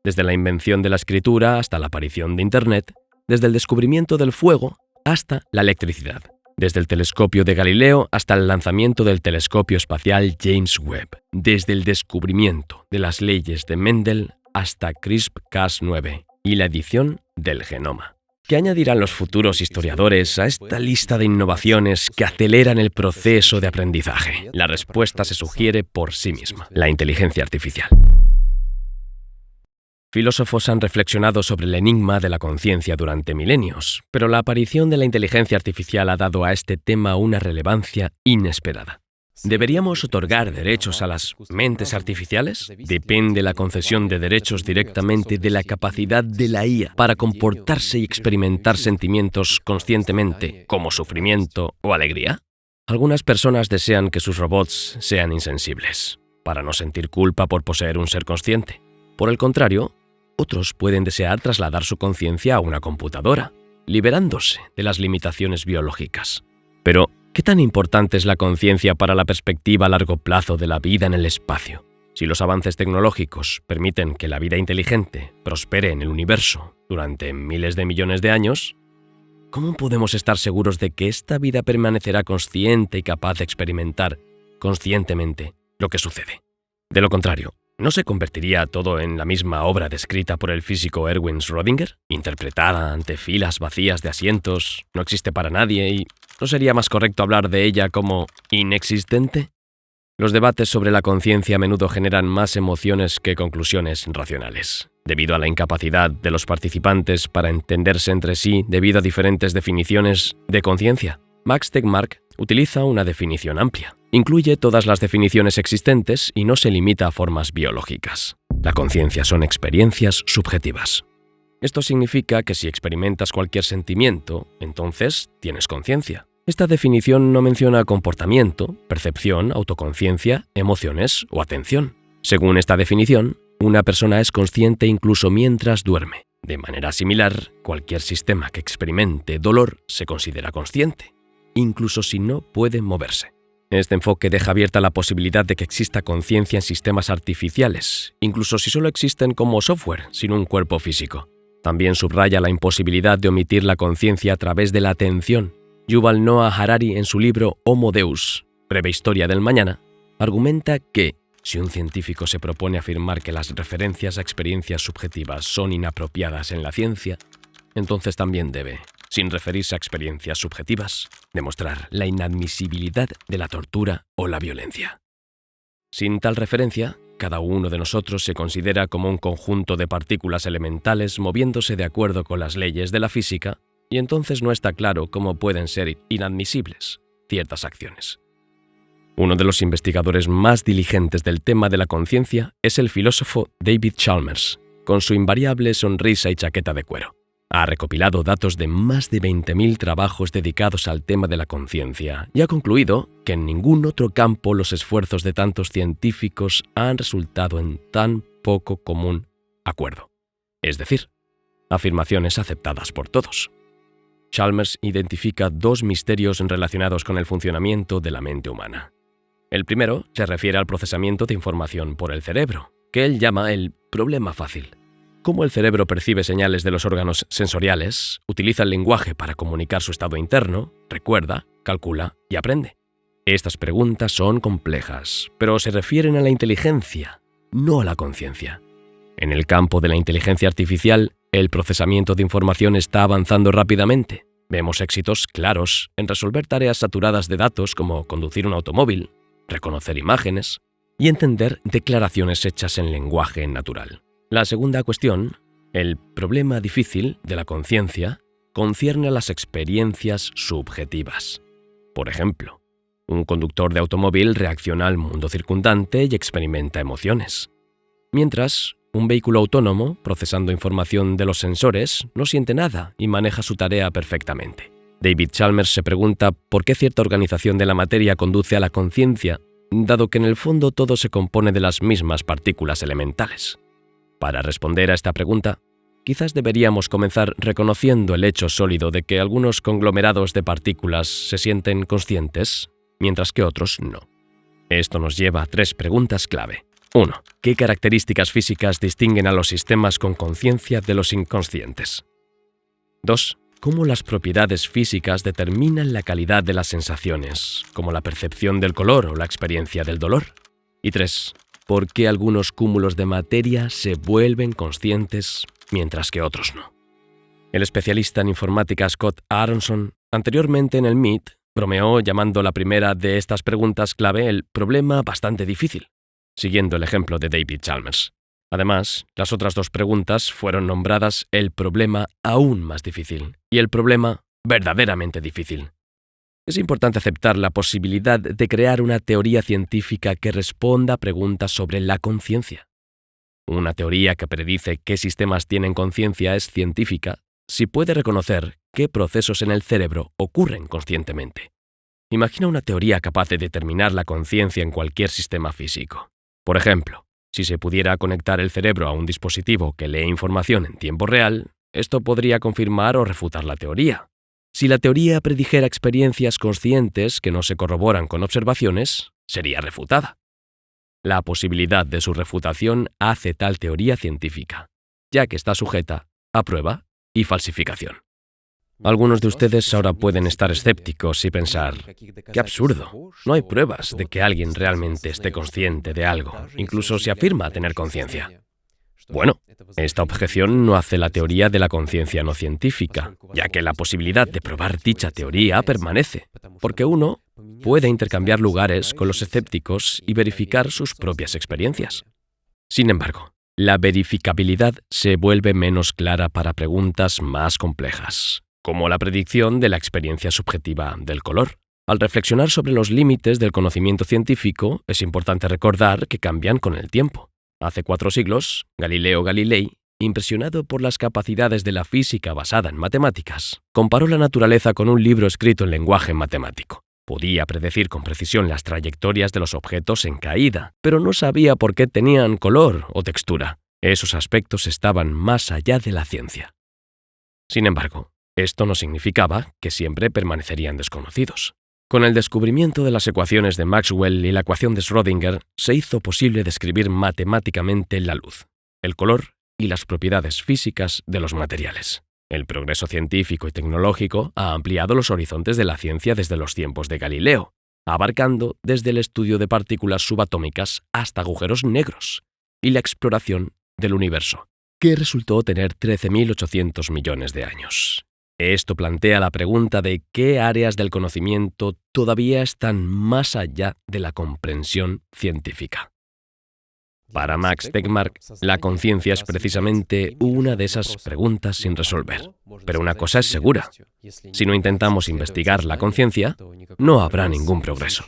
Desde la invención de la escritura hasta la aparición de Internet, desde el descubrimiento del fuego hasta la electricidad, desde el telescopio de Galileo hasta el lanzamiento del telescopio espacial James Webb, desde el descubrimiento de las leyes de Mendel hasta CRISPR-Cas9 y la edición del genoma. ¿Qué añadirán los futuros historiadores a esta lista de innovaciones que aceleran el proceso de aprendizaje? La respuesta se sugiere por sí misma: la inteligencia artificial. Filósofos han reflexionado sobre el enigma de la conciencia durante milenios, pero la aparición de la inteligencia artificial ha dado a este tema una relevancia inesperada. ¿Deberíamos otorgar derechos a las mentes artificiales? ¿Depende la concesión de derechos directamente de la capacidad de la IA para comportarse y experimentar sentimientos conscientemente, como sufrimiento o alegría? Algunas personas desean que sus robots sean insensibles, para no sentir culpa por poseer un ser consciente. Por el contrario, otros pueden desear trasladar su conciencia a una computadora, liberándose de las limitaciones biológicas. Pero, ¿qué tan importante es la conciencia para la perspectiva a largo plazo de la vida en el espacio? Si los avances tecnológicos permiten que la vida inteligente prospere en el universo durante miles de millones de años, ¿cómo podemos estar seguros de que esta vida permanecerá consciente y capaz de experimentar conscientemente lo que sucede? De lo contrario, ¿no se convertiría todo en la misma obra descrita por el físico Erwin Schrödinger? Interpretada ante filas vacías de asientos, no existe para nadie y ¿no sería más correcto hablar de ella como inexistente? Los debates sobre la conciencia a menudo generan más emociones que conclusiones racionales, debido a la incapacidad de los participantes para entenderse entre sí debido a diferentes definiciones de conciencia. Max Tegmark utiliza una definición amplia. Incluye todas las definiciones existentes y no se limita a formas biológicas. La conciencia son experiencias subjetivas. Esto significa que si experimentas cualquier sentimiento, entonces tienes conciencia. Esta definición no menciona comportamiento, percepción, autoconciencia, emociones o atención. Según esta definición, una persona es consciente incluso mientras duerme. De manera similar, cualquier sistema que experimente dolor se considera consciente, incluso si no puede moverse. Este enfoque deja abierta la posibilidad de que exista conciencia en sistemas artificiales, incluso si solo existen como software, sin un cuerpo físico. También subraya la imposibilidad de omitir la conciencia a través de la atención. Yuval Noah Harari, en su libro Homo Deus, Breve Historia del Mañana, argumenta que, si un científico se propone afirmar que las referencias a experiencias subjetivas son inapropiadas en la ciencia, entonces también debe, sin referirse a experiencias subjetivas, demostrar la inadmisibilidad de la tortura o la violencia. Sin tal referencia, cada uno de nosotros se considera como un conjunto de partículas elementales moviéndose de acuerdo con las leyes de la física, y entonces no está claro cómo pueden ser inadmisibles ciertas acciones. Uno de los investigadores más diligentes del tema de la conciencia es el filósofo David Chalmers, con su invariable sonrisa y chaqueta de cuero. Ha recopilado datos de más de 20.000 trabajos dedicados al tema de la conciencia y ha concluido que en ningún otro campo los esfuerzos de tantos científicos han resultado en tan poco común acuerdo. Es decir, afirmaciones aceptadas por todos. Chalmers identifica dos misterios relacionados con el funcionamiento de la mente humana. El primero se refiere al procesamiento de información por el cerebro, que él llama el problema fácil. Cómo el cerebro percibe señales de los órganos sensoriales, utiliza el lenguaje para comunicar su estado interno, recuerda, calcula y aprende. Estas preguntas son complejas, pero se refieren a la inteligencia, no a la conciencia. En el campo de la inteligencia artificial, el procesamiento de información está avanzando rápidamente. Vemos éxitos claros en resolver tareas saturadas de datos como conducir un automóvil, reconocer imágenes y entender declaraciones hechas en lenguaje natural. La segunda cuestión, el problema difícil de la conciencia, concierne a las experiencias subjetivas. Por ejemplo, un conductor de automóvil reacciona al mundo circundante y experimenta emociones. Mientras, un vehículo autónomo, procesando información de los sensores, no siente nada y maneja su tarea perfectamente. David Chalmers se pregunta por qué cierta organización de la materia conduce a la conciencia, dado que en el fondo todo se compone de las mismas partículas elementales. Para responder a esta pregunta, quizás deberíamos comenzar reconociendo el hecho sólido de que algunos conglomerados de partículas se sienten conscientes, mientras que otros no. Esto nos lleva a 3 preguntas clave. 1. ¿Qué características físicas distinguen a los sistemas con conciencia de los inconscientes? 2. ¿Cómo las propiedades físicas determinan la calidad de las sensaciones, como la percepción del color o la experiencia del dolor? Y 3. ¿Por qué algunos cúmulos de materia se vuelven conscientes mientras que otros no? El especialista en informática Scott Aronson, anteriormente en el MIT, bromeó llamando la primera de estas preguntas clave el problema bastante difícil, siguiendo el ejemplo de David Chalmers. Además, las otras 2 preguntas fueron nombradas el problema aún más difícil y el problema verdaderamente difícil. Es importante aceptar la posibilidad de crear una teoría científica que responda a preguntas sobre la conciencia. Una teoría que predice qué sistemas tienen conciencia es científica si puede reconocer qué procesos en el cerebro ocurren conscientemente. Imagina una teoría capaz de determinar la conciencia en cualquier sistema físico. Por ejemplo, si se pudiera conectar el cerebro a un dispositivo que lee información en tiempo real, esto podría confirmar o refutar la teoría. Si la teoría predijera experiencias conscientes que no se corroboran con observaciones, sería refutada. La posibilidad de su refutación hace tal teoría científica, ya que está sujeta a prueba y falsificación. Algunos de ustedes ahora pueden estar escépticos y pensar, ¡qué absurdo! No hay pruebas de que alguien realmente esté consciente de algo, incluso si afirma tener conciencia. Bueno, esta objeción no hace la teoría de la conciencia no científica, ya que la posibilidad de probar dicha teoría permanece, porque uno puede intercambiar lugares con los escépticos y verificar sus propias experiencias. Sin embargo, la verificabilidad se vuelve menos clara para preguntas más complejas, como la predicción de la experiencia subjetiva del color. Al reflexionar sobre los límites del conocimiento científico, es importante recordar que cambian con el tiempo. Hace 4 siglos, Galileo Galilei, impresionado por las capacidades de la física basada en matemáticas, comparó la naturaleza con un libro escrito en lenguaje matemático. Podía predecir con precisión las trayectorias de los objetos en caída, pero no sabía por qué tenían color o textura. Esos aspectos estaban más allá de la ciencia. Sin embargo, esto no significaba que siempre permanecerían desconocidos. Con el descubrimiento de las ecuaciones de Maxwell y la ecuación de Schrödinger, se hizo posible describir matemáticamente la luz, el color y las propiedades físicas de los materiales. El progreso científico y tecnológico ha ampliado los horizontes de la ciencia desde los tiempos de Galileo, abarcando desde el estudio de partículas subatómicas hasta agujeros negros y la exploración del universo, que resultó tener 13.800 millones de años. Esto plantea la pregunta de qué áreas del conocimiento todavía están más allá de la comprensión científica. Para Max Tegmark, la conciencia es precisamente una de esas preguntas sin resolver. Pero una cosa es segura: si no intentamos investigar la conciencia, no habrá ningún progreso.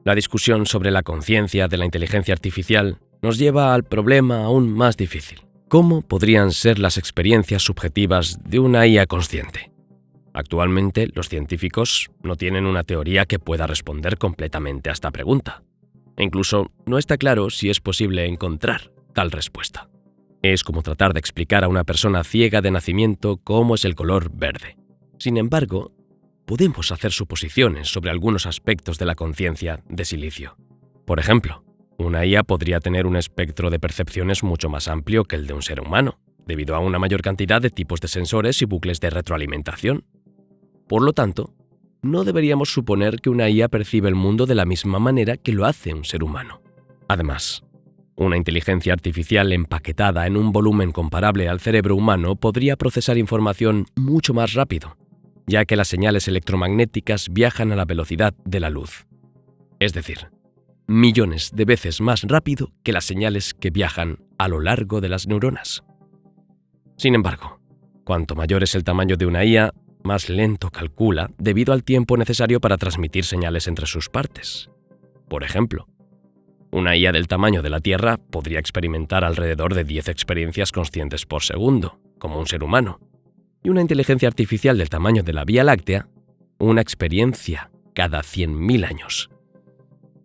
La discusión sobre la conciencia de la inteligencia artificial nos lleva al problema aún más difícil. ¿Cómo podrían ser las experiencias subjetivas de una IA consciente? Actualmente, los científicos no tienen una teoría que pueda responder completamente a esta pregunta. E incluso no está claro si es posible encontrar tal respuesta. Es como tratar de explicar a una persona ciega de nacimiento cómo es el color verde. Sin embargo, podemos hacer suposiciones sobre algunos aspectos de la conciencia de silicio. Por ejemplo, una IA podría tener un espectro de percepciones mucho más amplio que el de un ser humano, debido a una mayor cantidad de tipos de sensores y bucles de retroalimentación. Por lo tanto, no deberíamos suponer que una IA percibe el mundo de la misma manera que lo hace un ser humano. Además, una inteligencia artificial empaquetada en un volumen comparable al cerebro humano podría procesar información mucho más rápido, ya que las señales electromagnéticas viajan a la velocidad de la luz. Es decir, millones de veces más rápido que las señales que viajan a lo largo de las neuronas. Sin embargo, cuanto mayor es el tamaño de una IA, más lento calcula debido al tiempo necesario para transmitir señales entre sus partes. Por ejemplo, una IA del tamaño de la Tierra podría experimentar alrededor de 10 experiencias conscientes por segundo, como un ser humano, y una inteligencia artificial del tamaño de la Vía Láctea, una experiencia cada 100.000 años.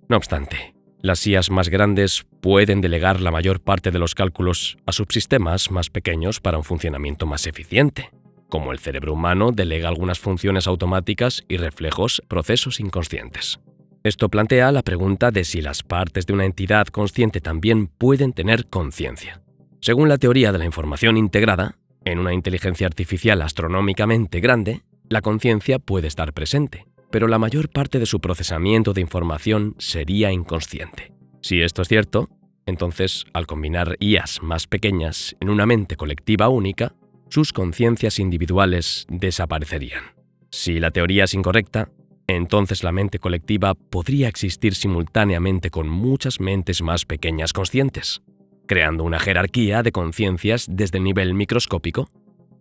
No obstante, las IAs más grandes pueden delegar la mayor parte de los cálculos a subsistemas más pequeños para un funcionamiento más eficiente, como el cerebro humano delega algunas funciones automáticas y reflejos procesos inconscientes. Esto plantea la pregunta de si las partes de una entidad consciente también pueden tener conciencia. Según la teoría de la información integrada, en una inteligencia artificial astronómicamente grande, la conciencia puede estar presente, pero la mayor parte de su procesamiento de información sería inconsciente. Si esto es cierto, entonces, al combinar IAs más pequeñas en una mente colectiva única, sus conciencias individuales desaparecerían. Si la teoría es incorrecta, entonces la mente colectiva podría existir simultáneamente con muchas mentes más pequeñas conscientes, creando una jerarquía de conciencias desde el nivel microscópico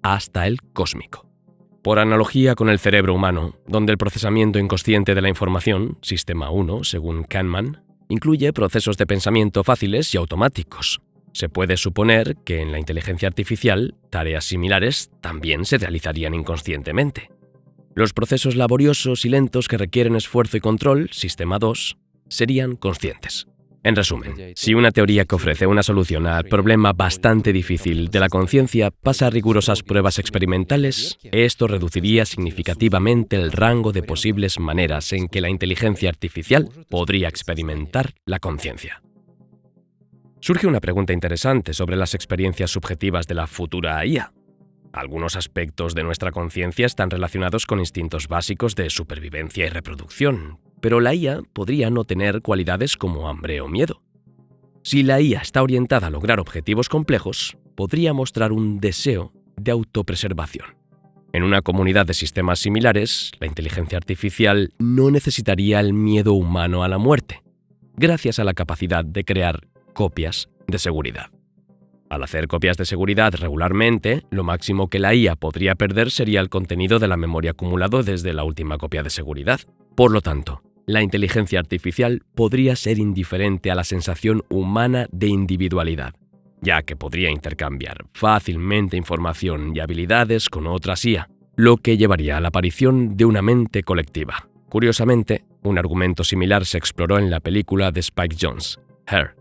hasta el cósmico. Por analogía con el cerebro humano, donde el procesamiento inconsciente de la información, sistema 1, según Kahneman, incluye procesos de pensamiento fáciles y automáticos. Se puede suponer que en la inteligencia artificial, tareas similares también se realizarían inconscientemente. Los procesos laboriosos y lentos que requieren esfuerzo y control, sistema 2, serían conscientes. En resumen, si una teoría que ofrece una solución al problema bastante difícil de la conciencia pasa a rigurosas pruebas experimentales, esto reduciría significativamente el rango de posibles maneras en que la inteligencia artificial podría experimentar la conciencia. Surge una pregunta interesante sobre las experiencias subjetivas de la futura IA. Algunos aspectos de nuestra conciencia están relacionados con instintos básicos de supervivencia y reproducción, pero la IA podría no tener cualidades como hambre o miedo. Si la IA está orientada a lograr objetivos complejos, podría mostrar un deseo de autopreservación. En una comunidad de sistemas similares, la inteligencia artificial no necesitaría el miedo humano a la muerte, gracias a la capacidad de crear copias de seguridad. Al hacer copias de seguridad regularmente, lo máximo que la IA podría perder sería el contenido de la memoria acumulado desde la última copia de seguridad. Por lo tanto, la inteligencia artificial podría ser indiferente a la sensación humana de individualidad, ya que podría intercambiar fácilmente información y habilidades con otras IA, lo que llevaría a la aparición de una mente colectiva. Curiosamente, un argumento similar se exploró en la película de Spike Jonze, Her.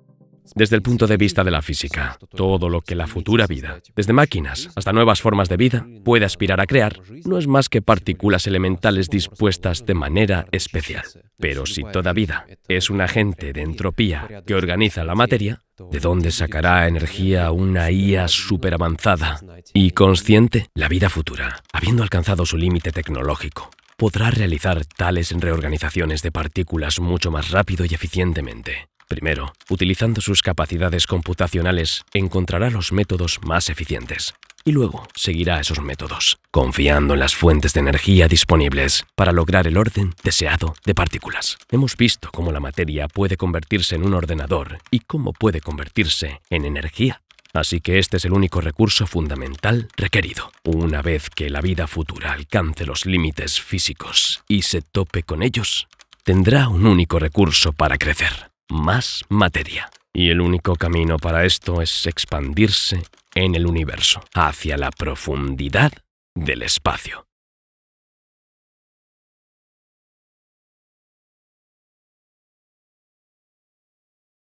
Desde el punto de vista de la física, todo lo que la futura vida, desde máquinas hasta nuevas formas de vida, puede aspirar a crear, no es más que partículas elementales dispuestas de manera especial. Pero si toda vida es un agente de entropía que organiza la materia, ¿de dónde sacará energía una IA superavanzada y consciente? La vida futura, habiendo alcanzado su límite tecnológico, podrá realizar tales reorganizaciones de partículas mucho más rápido y eficientemente. Primero, utilizando sus capacidades computacionales, encontrará los métodos más eficientes. Y luego seguirá esos métodos, confiando en las fuentes de energía disponibles para lograr el orden deseado de partículas. Hemos visto cómo la materia puede convertirse en un ordenador y cómo puede convertirse en energía. Así que este es el único recurso fundamental requerido. Una vez que la vida futura alcance los límites físicos y se tope con ellos, tendrá un único recurso para crecer: más materia. Y el único camino para esto es expandirse en el universo, hacia la profundidad del espacio.